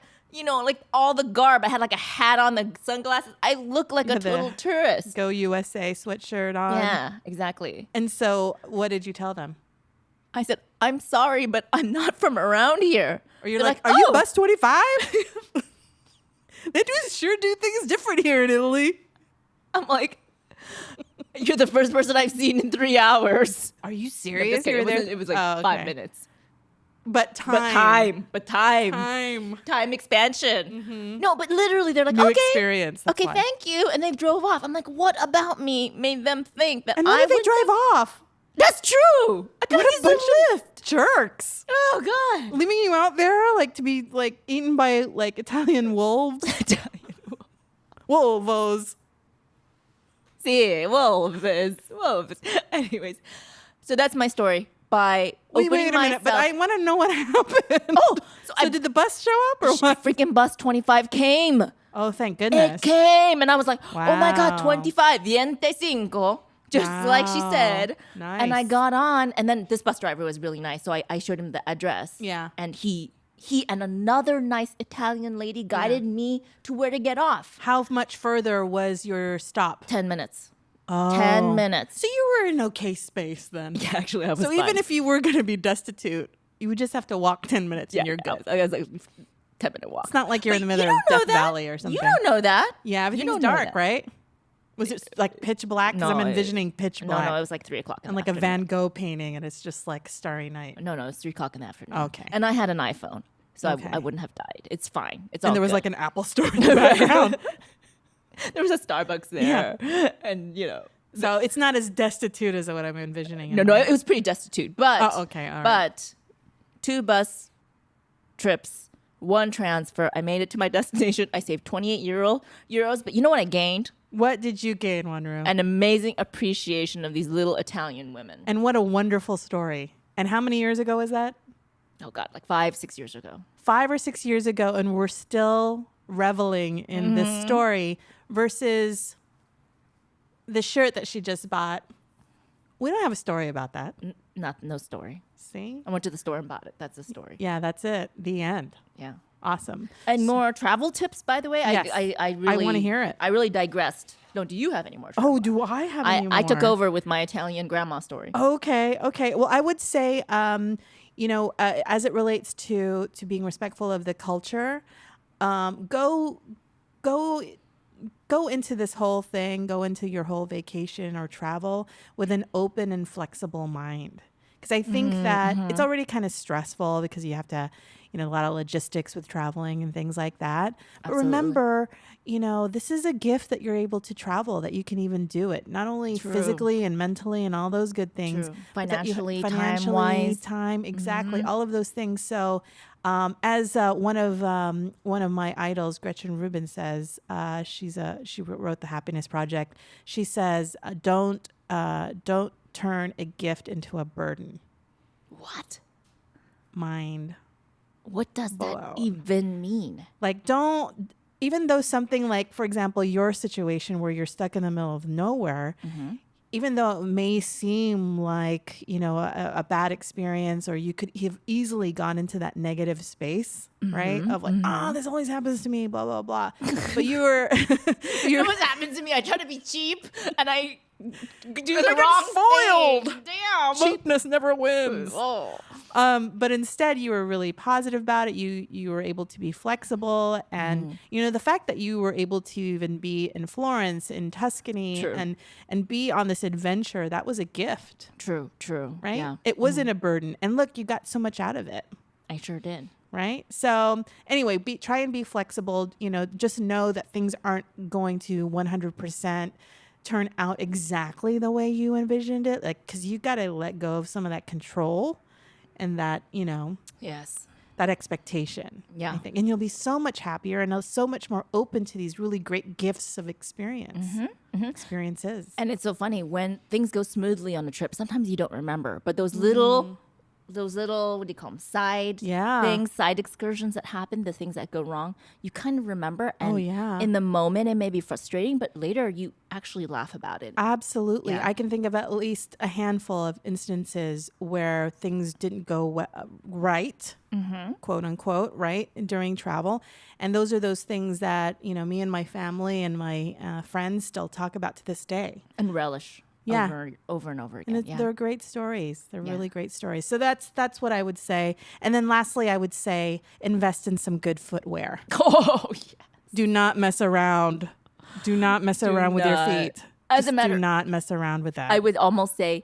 all the garb. I had like a hat on, the sunglasses. I look like a With the total tourist. Go USA sweatshirt on. Yeah, exactly. And so what did you tell them? I said, I'm sorry, but I'm not from around here. Or you're They're like, are you "Oh." bus 25? They sure do things different here in Italy. I'm like, you're the first person I've seen in 3 hours. Are you Like, serious? okay, You were there? it was like Oh, 5 okay. minutes. But time. Time expansion. No, but literally they're like, New okay. experience. That's Okay, why. thank you. And they drove off. I'm like, what about me made them think that And I why did they would- drive off? That's true. I could What have a used bunch a of jerks. Oh, God. Leaving you out there like to be like eaten by like Italian wolves. Wolvos. See, wolves. Anyways, so that's my story. By Wait opening a minute, but I myself- want to know what happened. Oh, so I- did the bus show up or what? freaking bus 25 came. Oh, thank It goodness. came, and I was like, oh my God, Wow. 25, 25. Just like she Wow. said. And I Nice. got on, and then this bus driver was really nice. So I showed him the address. Yeah. And he and another nice Italian lady guided me to where to get off. How much further was your stop? 10 minutes. Oh. 10 minutes. So you were in okay space then. Yeah, actually, I was So even if you were going to be destitute, you would just have to walk 10 minutes and you're good. I was like 10-minute walk. It's not like you're in the But middle you of don't know Death that. Valley or something. You don't know that. Yeah, You everything's don't know dark, that. right? Was it like pitch black? Because I'm No, envisioning pitch black. No, it was like 3 o'clock. and like a Van Gogh painting and it's just like starry night. No, it was 3 o'clock in the afternoon. Okay. And I had an iPhone, so Okay. I wouldn't have died. It's fine. It's all And there was good. like an Apple store in the background. There was a Starbucks there, and So it's not as destitute as what I'm envisioning. no, it was pretty destitute. But Oh, okay, all right. But 2 bus trips, 1 transfer. I made it to my destination. I saved 28 euros. But you know what I gained? What did you gain, Wanru? An amazing appreciation of these little Italian women. And what a wonderful story. And how many years ago was that? Oh God, like 5-6 years ago. 5 or 6 years ago, and we're still reveling in this story versus the shirt that she just bought. We don't have a story about that. No story. See? I went to the store and bought it. That's the story. Yeah, that's it. The end. Yeah. Awesome. And more travel tips, by the way. Yes. I really wanna hear it. I really digressed. No, do you have any more? Travel? Oh, do I have any more? I took over with my Italian grandma story. Okay. Well, I would say, as it relates to being respectful of the culture, go into this whole thing, go into your whole vacation or travel with an open and flexible mind. Because I think that it's already kind of stressful because you have to, a lot of logistics with traveling and things like that. But Absolutely. remember, this is a gift that you're able to travel, that you can even do it, not only physically and mentally and all those good things. True. but that you- Financially, time-wise. time, exactly, all of those things. So, as one of my idols, Gretchen Rubin, says, she wrote the Happiness Project. She says, don't turn a gift into a burden. What? Mind. What does blown. that even mean? Like, don't, even though something like, for example, your situation where you're stuck in the middle of nowhere, even though it may seem like, a bad experience, or you could have easily gone into that negative space, right? Of like, this always happens to me, blah, blah, blah. But you were, You know what happens to me? I try to be cheap and I do the I get wrong spoiled. thing. Damn. cheapness never wins. Oh. But instead you were really positive about it. You were able to be flexible, and the fact that you were able to even be in Florence, in Tuscany, True. and be on this adventure, that was a gift, True. right? Yeah. It wasn't a burden. And look, you got so much out of it. I sure did. Right. So anyway, try and be flexible. Just know that things aren't going to 100% turn out exactly the way you envisioned it. Like, because you got to let go of some of that control and that, Yes. that expectation. Yeah. I think, and you'll be so much happier and so much more open to these really great gifts of experiences. And it's so funny when things go smoothly on a trip. Sometimes you don't remember, but those little, what do you call them? Side things, side excursions that happen, the things that go wrong, you kind of remember. And in the moment, it may be frustrating, but later you actually laugh about it. Absolutely. Yeah. I can think of at least a handful of instances where things didn't go right, quote unquote, right, during travel. And those are those things that, me and my family and my friends still talk about to this day. And relish. Yeah. Over and over again. And they're great stories. They're really great stories. So that's what I would say. And then lastly, I would say invest in some good footwear. Oh, yes. Do not mess around. Do not mess around with your feet. As a matter, do not mess around with that. I would almost say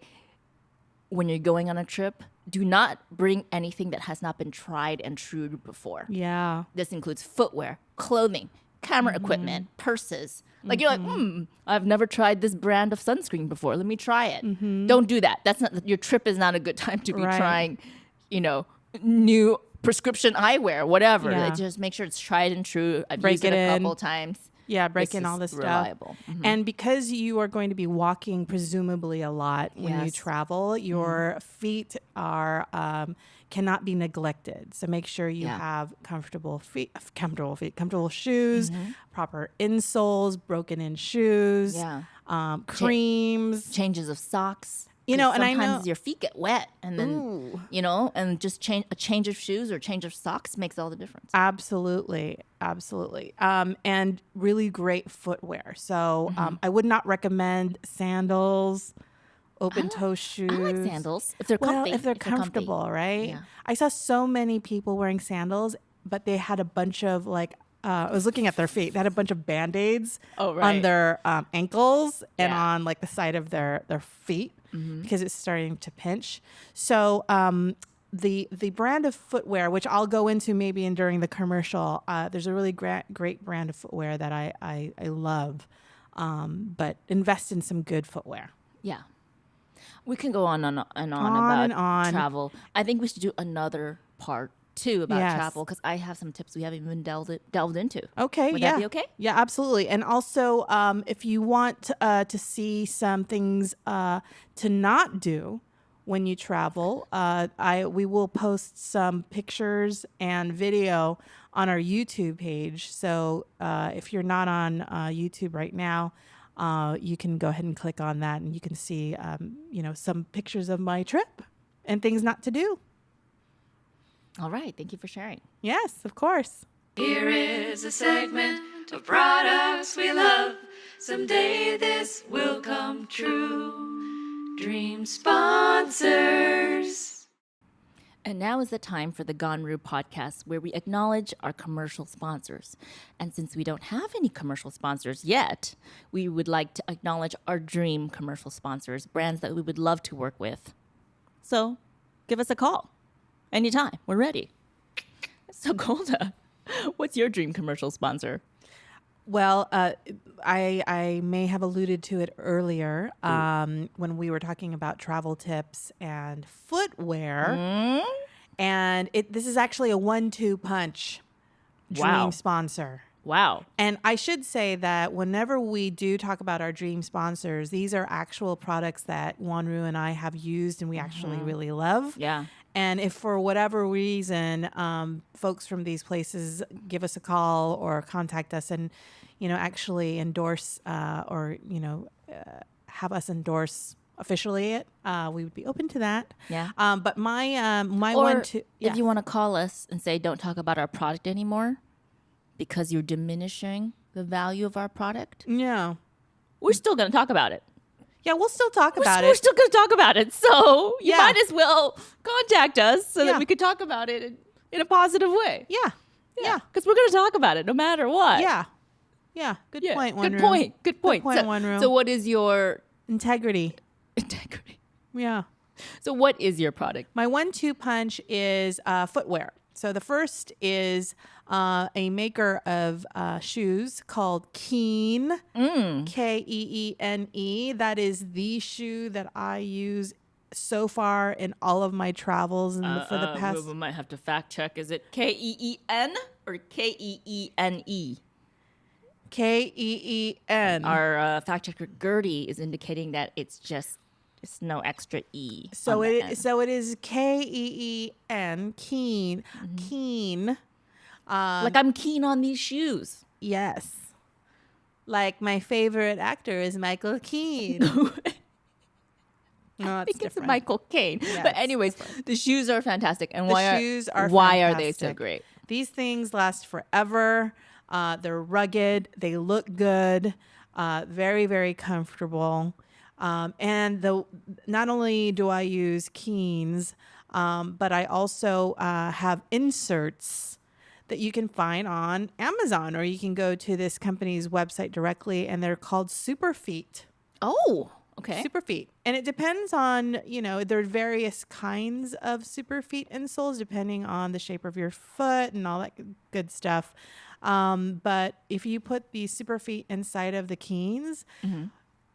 when you're going on a trip, do not bring anything that has not been tried and true before. Yeah. This includes footwear, clothing, camera equipment, purses. Like you're like, I've never tried this brand of sunscreen before. Let me try it. Don't do that. That's not, your trip is not a good time to be trying, new prescription eyewear, whatever. Yeah. Like, just make sure it's tried and true. I've Break used it it a in. couple times. Yeah, break This in all is this stuff. reliable. And because you are going to be walking presumably a lot when you Yes. travel, your feet are cannot be neglected. So make sure you have comfortable shoes, proper insoles, broken in shoes, creams. Changes of socks. And I know your feet get wet, and then and just a change of shoes or change of socks makes all the difference. Absolutely. And really great footwear. So I would not recommend sandals, open toe shoes. I like sandals if they're comfy. Well, if they're comfortable, right? Yeah. I saw so many people wearing sandals, but they had a bunch of I was looking at their feet. They had a bunch of Band-Aids on their ankles and on the side of their feet because it's starting to pinch. So the brand of footwear, which I'll go into maybe during the commercial. There's a really great brand of footwear that I love, but invest in some good footwear. Yeah. We can go on and on On about and on. travel. I think we should do another part too about Yes. travel because I have some tips we haven't even delved into. Okay, Would yeah. that be okay? Yeah, absolutely. And also, if you want to see some things to not do when you travel, we will post some pictures and video on our YouTube page. So if you're not on YouTube right now, you can go ahead and click on that, and you can see, some pictures of my trip and things not to do. All right. Thank you for sharing. Yes, of course. Here is a segment of products we love. Someday this will come true. Dream sponsors. And now is the time for the Ganru podcast where we acknowledge our commercial sponsors. And since we don't have any commercial sponsors yet, we would like to acknowledge our dream commercial sponsors, brands that we would love to work with. So give us a call anytime. We're ready. So Golda, what's your dream commercial sponsor? Well, I may have alluded to it earlier when we were talking about travel tips and footwear. And this is actually a 1-2 punch dream Wow. sponsor. Wow. And I should say that whenever we do talk about our dream sponsors, these are actual products that Wanru and I have used and we actually really love. Yeah. And if for whatever reason, folks from these places give us a call or contact us and, actually endorse or have us endorse officially it, we would be open to that. Yeah. But my Or 1-2, if you want to call us and say, don't talk about our product anymore because you're diminishing the value of our product, yeah. we're still going to talk about it. Yeah, we'll still talk about We're it. still going to talk about it. So you Yeah. might as well contact us so Yeah. that we could talk about it in a positive way. Yeah. Yeah. Because we're going to talk about it no matter what. Yeah. Yeah. Good Yeah. point, Good Wanru. point. Good point. point, so, Wanru. so what is your Integrity. integrity? Yeah. So what is your product? My 1-2 punch is footwear. So the first is a maker of shoes called Keen, Keene. That is the shoe that I use so far in all of my travels for the past. We might have to fact check. Is it Keen or Keene? Keen. Our fact checker Gertie is indicating that it's no extra e. So on the it end. so it is Keen. Keen. Keen. Like I'm keen on these shoes. Yes. Like my favorite actor is Michael Keane. No, I it's think it's different. Michael Caine. Yeah, But it's anyways, the shoes are fantastic. And The why shoes are are why are they so fantastic. great? These things last forever. They're rugged. They look good. Very, very comfortable. And not only do I use Keens, but I also have inserts that you can find on Amazon, or you can go to this company's website directly, and they're called Superfeet. Oh, okay. Superfeet. And it depends on, there are various kinds of Superfeet insoles depending on the shape of your foot and all that good stuff. But if you put the Superfeet inside of the Keens,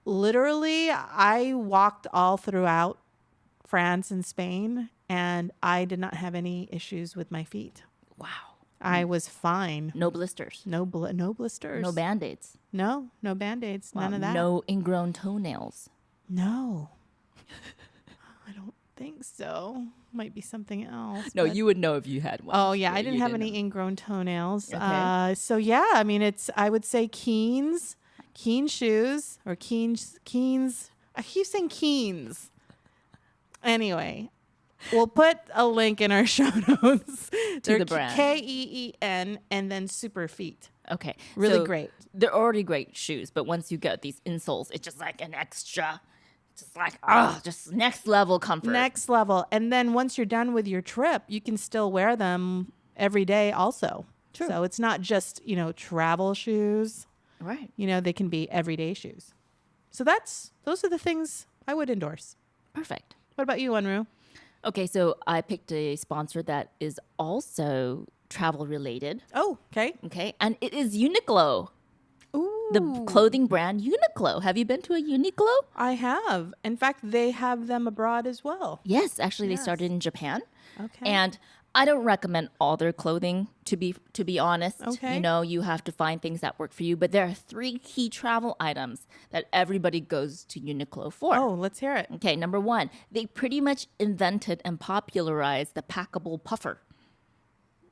literally, I walked all throughout France and Spain, and I did not have any issues with my feet. Wow. I was fine. No blisters. No blisters. No band-aids. No Band-Aids. Wow, None of that. No ingrown toenails. No. I don't think so. Might be something else. No, but- you would know if you had one. Oh yeah, I you didn't have didn't any know. ingrown toenails. Okay. So yeah, I mean I would say Keen shoes or Keens. I keep saying Keens. Anyway, we'll put a link in our show notes To the brand. Keen and then Superfeet. Okay. Really so great. They're already great shoes, but once you get these insoles, it's just like an extra, just next level comfort. Next level. And then once you're done with your trip, you can still wear them every day also. True. So it's not just, travel shoes. Right. They can be everyday shoes. So those are the things I would endorse. Perfect. What about you, Unru? Okay, so I picked a sponsor that is also travel related. Oh, okay. Okay, and it is Uniqlo, Ooh. the clothing brand Uniqlo. Have you been to a Uniqlo? I have. In fact, they have them abroad as well. Yes, actually, they Yes. started in Japan. Okay. And I don't recommend all their clothing to be honest. Okay. You know, you have to find things that work for you. But there are 3 key travel items that everybody goes to Uniqlo for. Oh, let's hear it. Okay, number 1, they pretty much invented and popularized the packable puffer.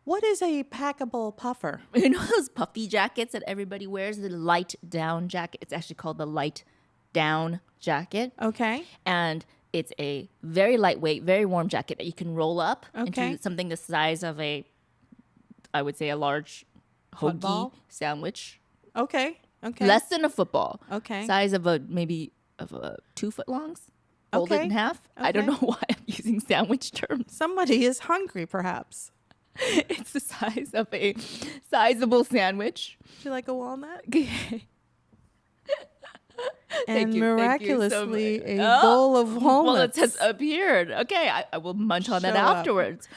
What is a packable puffer? You know those puffy jackets that everybody wears, the light down jacket? It's actually called the light down jacket. Okay. And it's a very lightweight, very warm jacket that you can roll up Okay. into something the size of I would say a large hoagie Football? sandwich. Okay. Okay. Less than a football. Okay. Size of a 2 foot longs. Fold it Okay. in half. I don't Okay. know why I'm using sandwich terms. Somebody is hungry, perhaps. It's the size of a sizable sandwich. Would you like a walnut? Okay. And you so miraculously, much. a bowl of walnuts. Well, it has appeared. Okay, I will munch on that Show up. afterwards.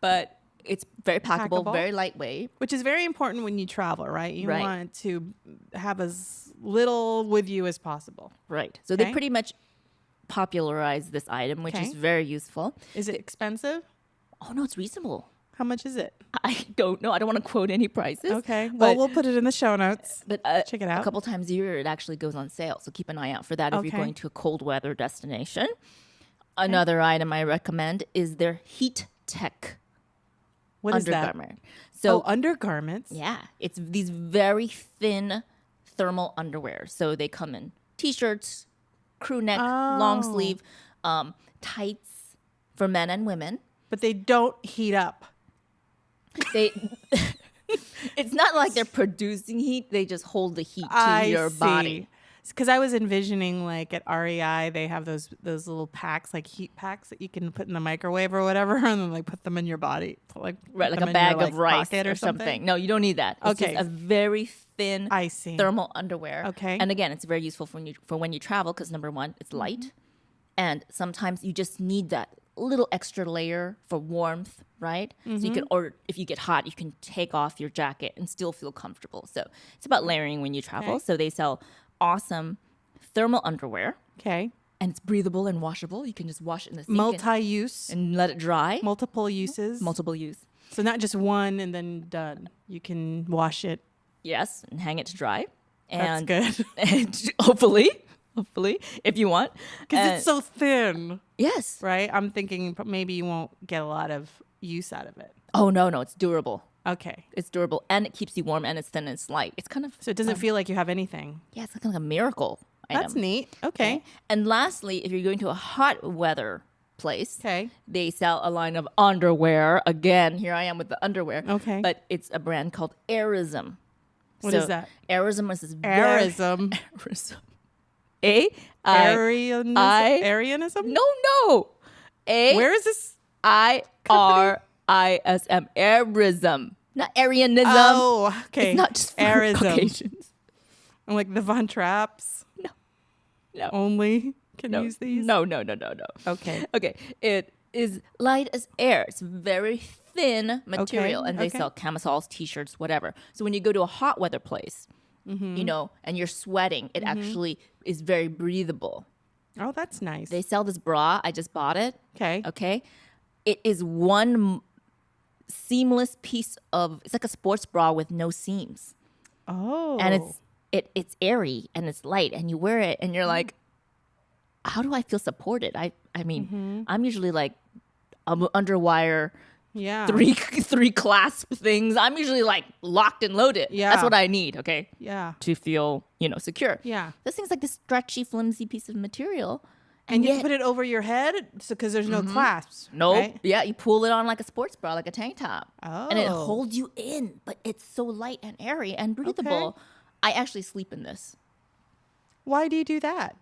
But it's very packable, Packable. very lightweight. Which is very important when you travel, right? You Right. want to have as little with you as possible. Right. So Okay. they pretty much popularized this item, which Okay. is very useful. Is it expensive? Oh, no, it's reasonable. How much is it? I don't know. I don't want to quote any prices. Okay. Well, But, we'll put it in the show notes. but check it out. A couple times a year, it actually goes on sale. So keep an eye out for that if Okay. you're going to a cold weather destination. Another item I recommend is their Heat Tech What is that? undergarment. So undergarments. yeah, it's these very thin thermal underwear. So they come in t-shirts, crew neck, long Oh. sleeve, tights for men and women. But they don't heat up. They it's not like they're producing heat, they just hold the heat to I your see. body. Because I was envisioning like at REI, they have those little packs, like heat packs that you can put in the microwave or whatever, and then like put them in your body, like Right, put like a them in bag your, of rice pocket or something. No, you don't need that. It's Okay. just a very thin I see. thermal underwear. Okay. And again, it's very useful for when you travel because number 1, it's light. Mm-hmm. And sometimes you just need that little extra layer for warmth, right? So you Mm-hmm. can, or if you get hot, you can take off your jacket and still feel comfortable. So it's about layering when you travel. Okay. So they sell awesome thermal underwear, Okay. and it's breathable and washable. You can just wash it in the sink Multi-use, and let it dry. multiple uses. Multiple use. So not just one and then done. You can wash it. Yes, and hang it to dry. That's And, good. and hopefully, if you want. Because it's so thin, Yes. right? I'm thinking maybe you won't get a lot of use out of it. Oh, no, it's durable. Okay. It's durable and it keeps you warm and it's thin and it's light. It's kind of, So it doesn't feel like you have anything. yeah, it's kind of like a miracle item. That's neat. Okay. And lastly, if you're going to a hot weather place, Okay. they sell a line of underwear. Again, here I am with the underwear. Okay. But it's a brand called Airism. What is that? Airism is this very... Airism. Airism. Arianism? I- Arianism? No. Where is this? Airism. Airism. Not Arianism. Oh, okay. It's not just for Airism. Caucasians. I'm like the Von Trapps No. only can No. use these? No. Okay. Okay. It is light as air. It's very thin material. And they okay. sell camisoles, t-shirts, whatever. So when you go to a hot weather place, Mm-hmm. you know, and you're sweating, it actually is very breathable. Oh, that's nice. They sell this bra. I just bought it. Okay. Okay. It is one seamless piece of, it's like a sports bra with no seams. Oh. And it's airy and it's light and you wear it and you're like, how do I feel supported? I mean, I'm usually like underwire yeah. three clasp things. I'm usually like locked and loaded. Yeah. That's what I need, okay? Yeah. To feel, secure. Yeah. This thing's like this stretchy, flimsy piece of material. And you yet- can put it over your head so because there's no clasps. Nope. Right? Yeah, you pull it on like a sports bra, like a tank top. And it Oh. holds you in, but it's so light and airy and breathable. Okay. I actually sleep in this. Why do you do that?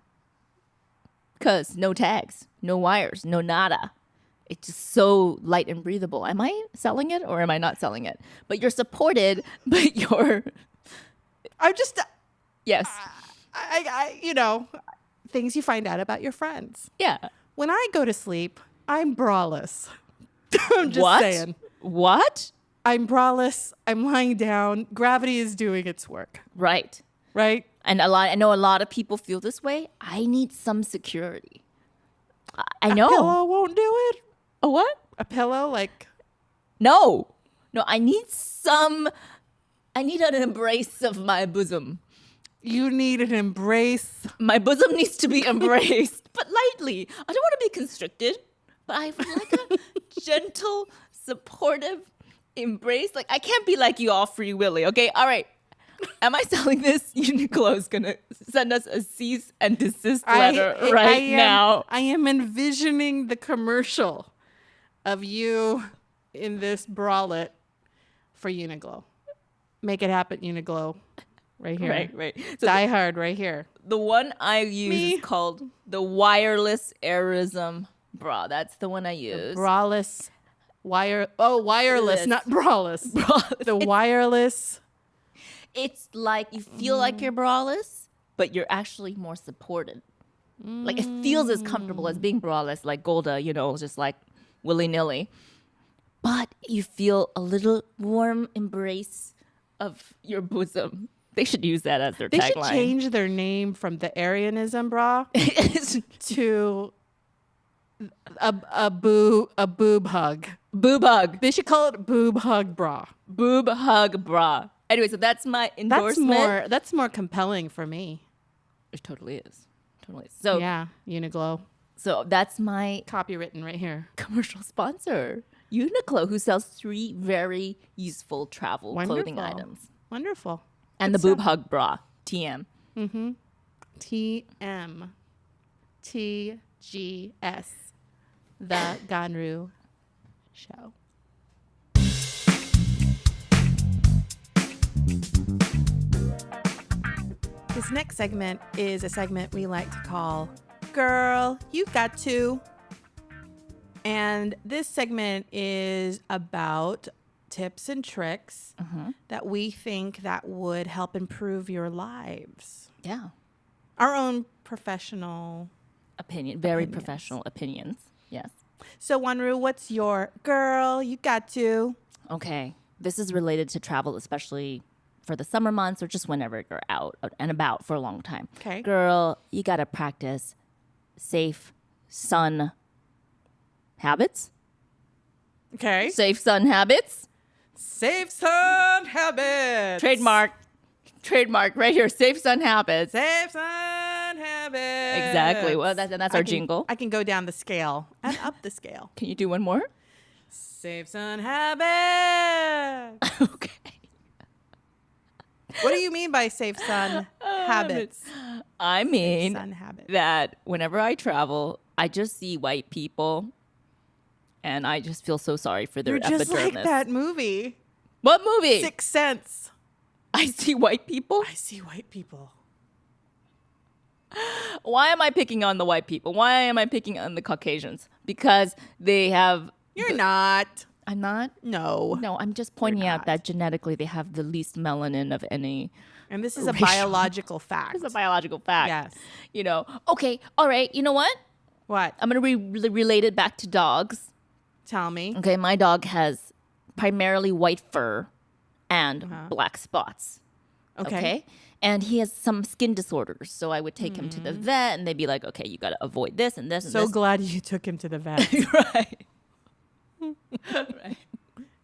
Because no tags, no wires, no nada. It's just so light and breathable. Am I selling it or am I not selling it? But you're supported, but you're... I'm just, Yes. things you find out about your friends. Yeah. When I go to sleep, I'm braless. I'm just What? saying. What? I'm braless. I'm lying down. Gravity is doing its work, Right. right? And I know a lot of people feel this way. I need some security. I know. Pillow won't do it. A what? A pillow, like No. I need an embrace of my bosom. you need an embrace. My bosom needs to be embraced, but lightly. I don't want to be constricted, but I would like a gentle, supportive embrace. Like, I can't be like you all free willy, okay? All right. Am I selling this? Uniqlo is going to send us a cease and desist letter now. I am envisioning the commercial of you in this bralette for Uniqlo. Make it happen, Uniqlo. Right here. Right. So Die Hard right here. the one I use Me. is called the Wireless Airism Bra. That's the one I use. Braless. Wireless, not braless. The wireless. It's like you feel like you're braless, but you're actually more supported. Like it feels as comfortable as being braless, like Golda, just like willy-nilly. But you feel a little warm embrace of your bosom. They should use that as their They should tagline. change their name from the Aryanism bra to a boob hug. Boob hug. They should call it boob hug bra. Boob hug bra. Anyway, so that's my endorsement. That's more compelling for me. It totally is. So Yeah, Uniqlo. So that's my Copywritten right here. commercial sponsor, Uniqlo, who sells 3 very useful travel clothing Wonderful. items. Wonderful. And the boob hug bra, TM. TM. TGS. The Ganru Show. This next segment is a segment we like to call Girl, You Got To. And this segment is about tips and tricks that we think that would help improve your lives. Yeah. Our own professional. Very Opinions. professional opinions. Yes. So, Wanru, what's your Girl, You Got To? Okay. This is related to travel, especially for the summer months or just whenever you're out and about for a long time. Okay. Girl, you got to practice safe sun habits. Okay. Safe sun habits. Safe sun habits. Trademark right here. Safe sun habits. Safe sun habits. Exactly. Well, that's our jingle. I can go down the scale and up the scale. Can you do one more? Safe sun habits. Okay. What do you mean by safe sun habits? I mean Sun habits. that whenever I travel, I just see white people and I just feel so sorry for their You're just epidermis. like that movie, What movie? Sixth Sense. I see white people? I see white people. Why am I picking on the white people? Why am I picking on the Caucasians? Because they have... You're not. I'm not? No. No, I'm just pointing out not. that genetically they have the least melanin of any... And this is a Racial. biological fact. It's a biological fact. Yes. Okay, all right, you know what? What? I'm going to relate it back to dogs. Tell me. Okay, my dog has primarily white fur and black spots. Okay. And he has some skin disorders. So I would take him to the vet and they'd be like, okay, you got to avoid this and this and So this. glad you took him to the vet. Right.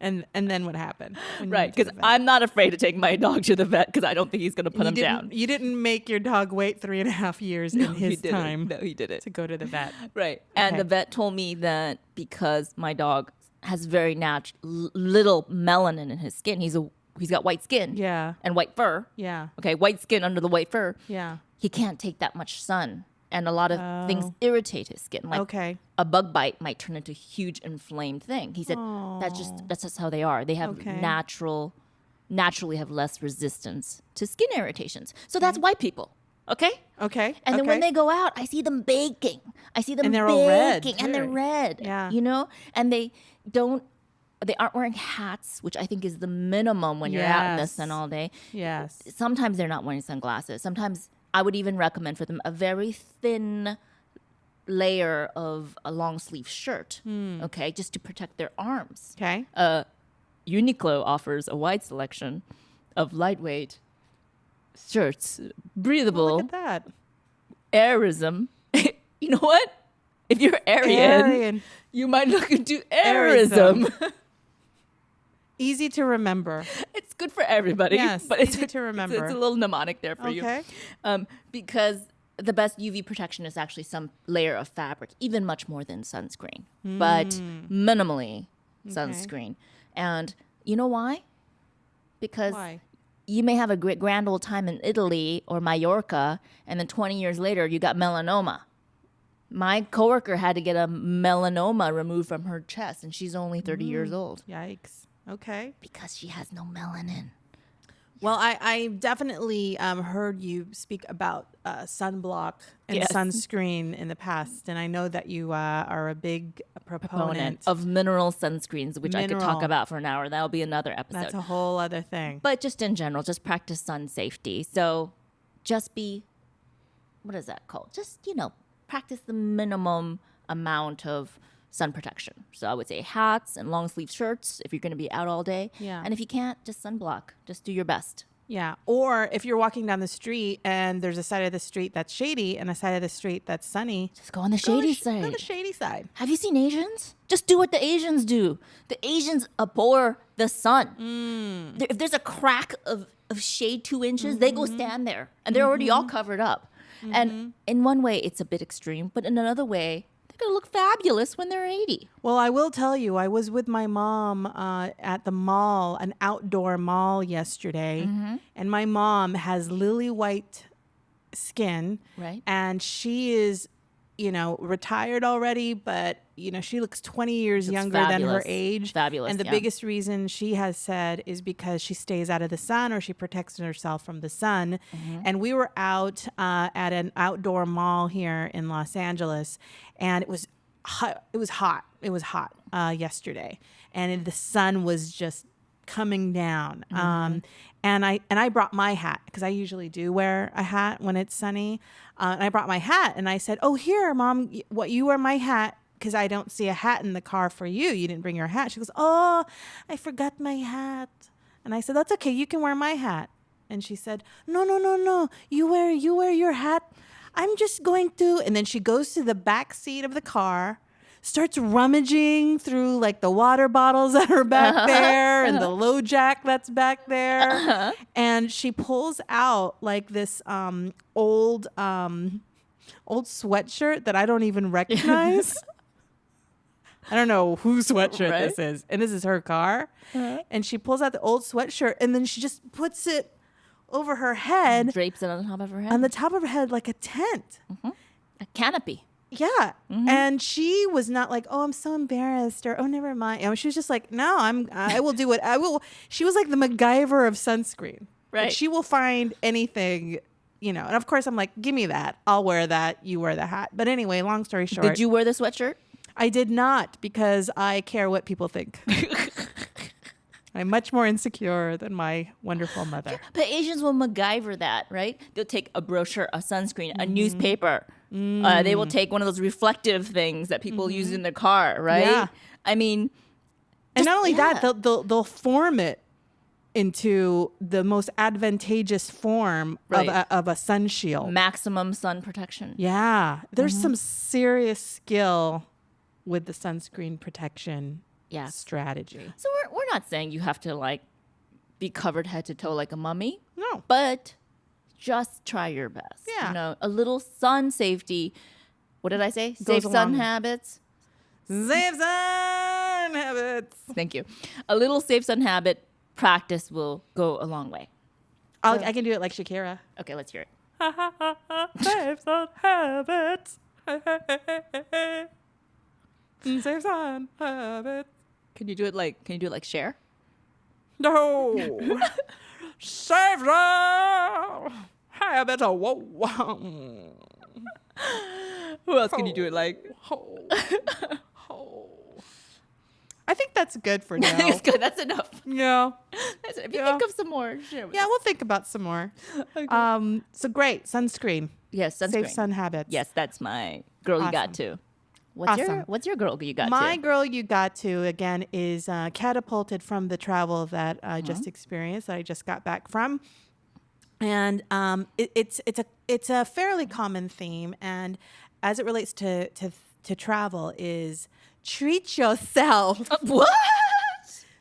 And then what happened? when you Right. went to Because the vet? I'm not afraid to take my dog to the vet because I don't think he's going to put him down. You didn't make your dog wait 3.5 years in he his didn't. time No, he didn't. to go to the vet. Right. And Okay. the vet told me that because my dog has very little melanin in his skin, he's got white skin. Yeah. And white fur. Yeah. Okay, white skin under the white fur. Yeah. He can't take that much sun. And a lot of things irritate his skin. Like Okay. a bug bite might turn into a huge inflamed thing. He said that's just how they are. They have Okay. naturally have less resistance to skin irritations. So that's white people. Okay? Okay. And then when they go out, I see them baking. I see them And they're all red, baking, and they're too. red. Yeah. And they aren't wearing hats, which I think is the minimum when you're out in the Yes. sun all day. Yes. Sometimes they're not wearing sunglasses. Sometimes I would even recommend for them a very thin layer of a long sleeve shirt, okay, just to protect their arms. Okay. Uniqlo offers a wide selection of lightweight shirts, breathable, Look at that. airism. You know what? If you're Aryan, you might look into airism. Easy to remember. It's good for everybody. Yes, but it's easy to remember. It's a little mnemonic there for you. Okay. Because the best UV protection is actually some layer of fabric, even much more than sunscreen, but minimally sunscreen. And you know why? Because Why? you may have a great grand old time in Italy or Mallorca, and then 20 years later, you got melanoma. My coworker had to get a melanoma removed from her chest, and she's only 30 years old Yikes. Okay. because she has no melanin. Well, I definitely heard you speak about sunblock and Yes. sunscreen in the past, and I know that you are a big proponent. Of mineral sunscreens, which I could talk Mineral. about for an hour. That'll be another episode. That's a whole other thing. But just in general, just practice sun safety. So just be, what is that called? Just, practice the minimum amount of sun protection. So I would say hats and long sleeve shirts if you're going to be out all day. Yeah. And if you can't, just sunblock. Just do your best. Yeah. Or if you're walking down the street and there's a side of the street that's shady and a side of the street that's sunny, Just go on the go shady Go side. the shady side. Have you seen Asians? Just do what the Asians do. The Asians abhor the sun. If there's a crack of shade 2 inches, they go stand there. And they're already all covered up. And in one way, it's a bit extreme. But in another way, they're going to look fabulous when they're 80. Well, I will tell you, I was with my mom at the mall, an outdoor mall yesterday, and my mom has lily white skin, Right. and she is, retired already, but she looks 20 years Looks younger than her fabulous. age. Fabulous, And the yeah. biggest reason she has said is because she stays out of the sun or she protects herself from the sun. And we were out at an outdoor mall here in Los Angeles, and it was hot. It was hot yesterday, and the sun was just coming down. And I brought my hat because I usually do wear a hat when it's sunny. And I brought my hat and I said, "Oh, here, Mom, you wear my hat because I don't see a hat in the car for you. You didn't bring your hat." She goes, "Oh, I forgot my hat." And I said, "That's okay. You can wear my hat." And she said, "No, no, no, no. You wear your hat. I'm just going to." And then she goes to the back seat of the car, starts rummaging through like the water bottles that are back there and the low jack that's back there. And she pulls out like this old sweatshirt that I don't even recognize. I don't know whose sweatshirt Right. this is. And this is her car. And she pulls out the old sweatshirt and then she just puts it over her head, Drapes it on the top of her head. on the top of her head like a tent. A canopy. Yeah. And she was not like, "Oh, I'm so embarrassed," or "Oh, never mind." She was just like, "No, I will do it. I will." She was like the MacGyver of sunscreen. Like, Right. she will find anything, And of course I'm like, "Give me that. I'll wear that. You wear the hat." But anyway, long story short. Did you wear the sweatshirt? I did not because I care what people think. I'm much more insecure than my wonderful mother. But Asians will MacGyver that, right? They'll take a brochure, a sunscreen, a newspaper. They will take one of those reflective things that people use in their car, right? Yeah. I mean, And not only yeah. that, they'll form it into the most advantageous form Right. of a sun shield. maximum sun protection. Yeah. There's some serious skill with the sunscreen protection Yes. strategy. So we're not saying you have to be covered head to toe like a mummy, No. but just try your best. Yeah. A little sun safety. What did I say? Goes Safe sun along. habits. Safe sun habits. Thank you. A little safe sun habit practice will go a long way. I can do it like Shakira. Okay, let's hear it. Safe sun habits. Safe sun habits. Can you do it like Cher? No. Safe sun habits. Whoa, whoa. Who else can you do it like? I think that's good for now. It's good. That's enough. Yeah. That's it. If you Yeah. think of some more, share with Yeah, us. we'll think about some more. So great. Sunscreen. Yes, sunscreen. Safe sun habits. Yes, that's my girl you Awesome. got to? What's Awesome. your girl you got My to? girl you got to, again, is catapulted from the travel that I Mm-hmm. just experienced, that I just got back from. And it's a fairly common theme. And as it relates to travel is treat yourself. What?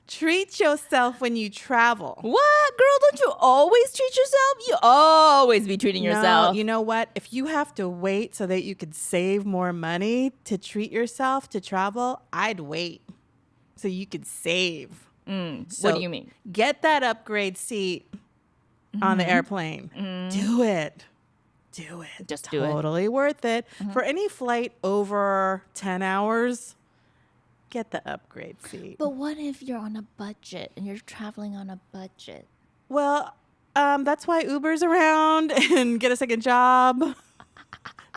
Treat yourself when you travel. What? Girl, don't you always treat yourself? You always be treating yourself. No, you know what? If you have to wait so that you could save more money to treat yourself to travel, I'd wait so you could save. What do you mean? Get that upgrade seat on the airplane. Do it. Do it. Just do it. Totally worth it. For any flight over 10 hours, get the upgrade seat. But what if you're on a budget and you're traveling on a budget? Well, that's why Uber's around and get a second job.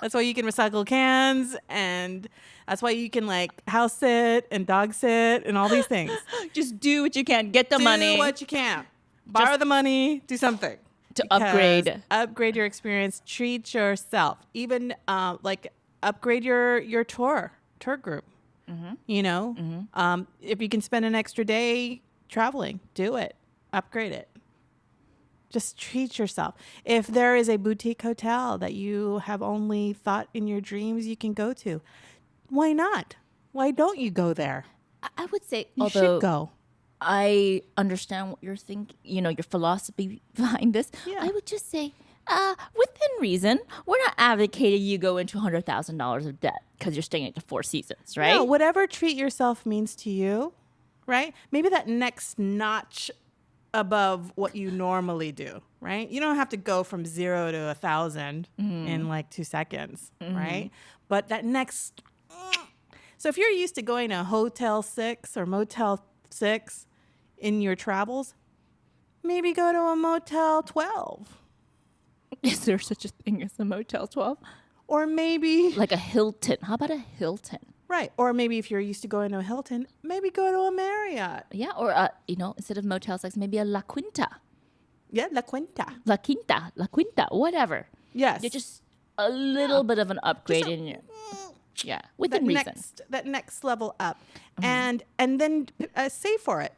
That's why you can recycle cans, and that's why you can like house sit and dog sit and all these things. Just do what you can. Get the money. Do what you can. Borrow the money. Do something To Because upgrade. Upgrade your experience. Treat yourself. Even like upgrade your tour group. You know, if you can spend an extra day traveling, do it. Upgrade it. Just treat yourself. If there is a boutique hotel that you have only thought in your dreams you can go to, why not? Why don't you go there? I would say, You although should go. I understand what you're thinking, your philosophy behind this. Yeah. I would just say, within reason, we're not advocating you go into $100,000 of debt because you're staying at the Four Seasons, right? No, whatever treat yourself means to you, right? Maybe that next notch above what you normally do, right? You don't have to go from 0 to 1,000 in like 2 seconds, right? But that next. So if you're used to going to Hotel 6 or Motel 6 in your travels, maybe go to a Motel 12. Is there such a thing as a Motel 12? Or maybe, Like a Hilton. How about a Hilton? right. Or maybe if you're used to going to a Hilton, maybe go to a Marriott. Yeah, or instead of Motel 6, maybe a La Quinta, Yeah, La Quinta. La Quinta, whatever. Yes. You're just a little bit of an upgrade in your within reason. That next level up. And then save for it.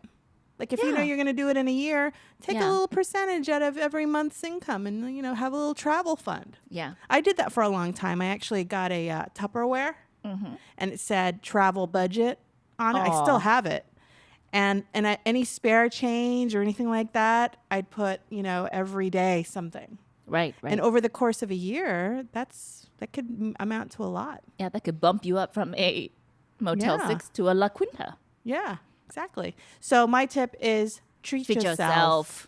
Like if you know Yeah. you're going to do it in a year, take Yeah. a little percentage out of every month's income and, have a little travel fund. Yeah. I did that for a long time. I actually got a Tupperware and it said travel budget on it. I Aw. still have it. And any spare change or anything like that, I'd put, every day something. Right. And over the course of a year, that could amount to a lot. Yeah, that could bump you up from a Motel Yeah. 6 to a La Quinta. Yeah, exactly. So my tip is treat yourself.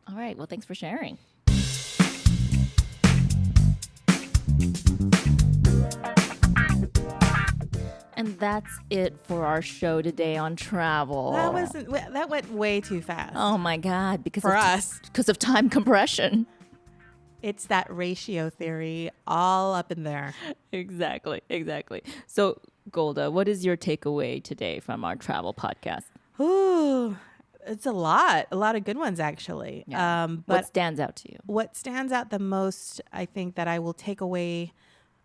All right. Well, thanks for sharing. And that's it for our show today on travel. That went way too fast. Oh my God! Because For of us. because of time compression. It's that ratio theory all up in there. Exactly. So, Golda, what is your takeaway today from our travel podcast? Ooh, it's a lot of good ones actually. Yeah. But What stands out to you? what stands out the most, I think, that I will take away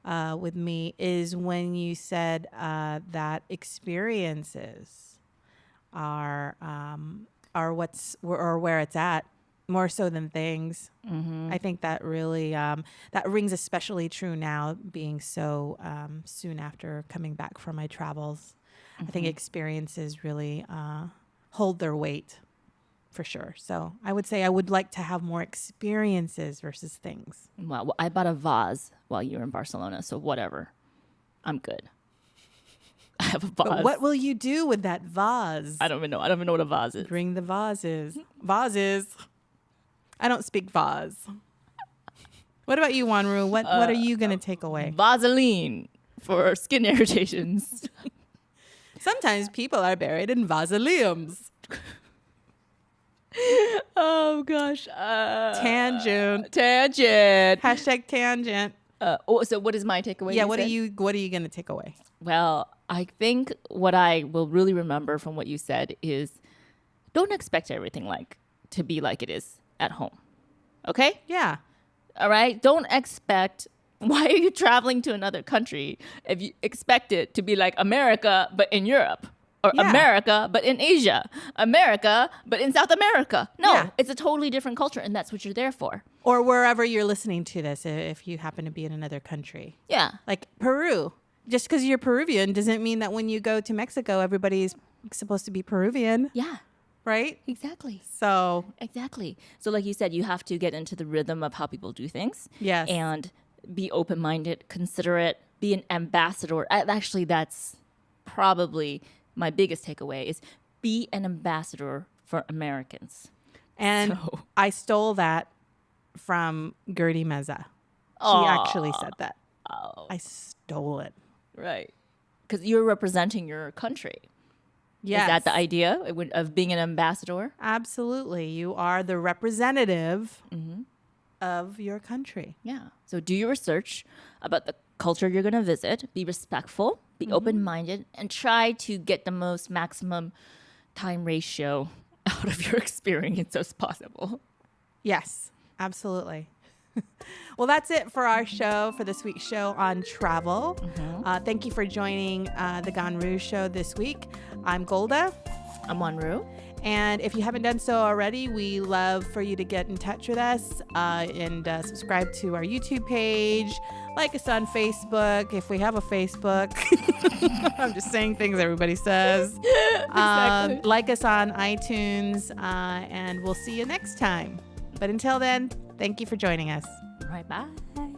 with me is when you said that experiences are where it's at more so than things. I think that really that rings especially true now, being so soon after coming back from my travels. I think experiences really hold their weight for sure. So I would say I would like to have more experiences versus things. Well, I bought a vase while you were in Barcelona, so whatever. I'm good. I have a vase. But what will you do with that vase? I don't even know. I don't even know what a vase is. Bring the vases. Vases. I don't speak vase. What about you, Wanru? What are you going to take away? Vaseline for skin irritations. Sometimes people are buried in mausoleums. Oh gosh. Tangent. Tangent. Hashtag tangent. So what is my takeaway? Yeah, you what are said? you going to take away? Well, I think what I will really remember from what you said is don't expect everything to be like it is at home. Okay? Yeah. All right? Don't expect Why are you traveling to another country if you expect it to be like America, but in Europe? Or Yeah. America, but in Asia. America, but in South America. No, Yeah. it's a totally different culture, and that's what you're there for. Or wherever you're listening to this, if you happen to be in another country. Yeah. Like Peru. Just because you're Peruvian doesn't mean that when you go to Mexico, everybody's supposed to be Peruvian, Yeah, right? exactly. So, Exactly. So like you said, you have to get into the rhythm of how people do things. yes. And be open-minded, considerate, be an ambassador. Actually, that's probably my biggest takeaway is be an ambassador for Americans. And So- I stole that from Gertie Meza. She Aw. actually said that. Oh, I stole it. right. Because you're representing your country. Yes. Is that the idea of being an ambassador? Absolutely. You are the representative Mm-hmm. of your country. Yeah. So do your research about the culture you're going to visit. Be respectful, be open-minded, and try to get the most maximum time ratio out of your experience as possible. Yes, absolutely. Well, that's it for our show, for this week's show on travel. Thank you for joining the Ganru show this week. I'm Golda. I'm Wanru. And if you haven't done so already, we love for you to get in touch with us and subscribe to our YouTube page. Like us on Facebook, if we have a Facebook. I'm just saying things everybody says. Exactly. Like us on iTunes, and we'll see you next time. But until then, thank you for joining us. All right, bye.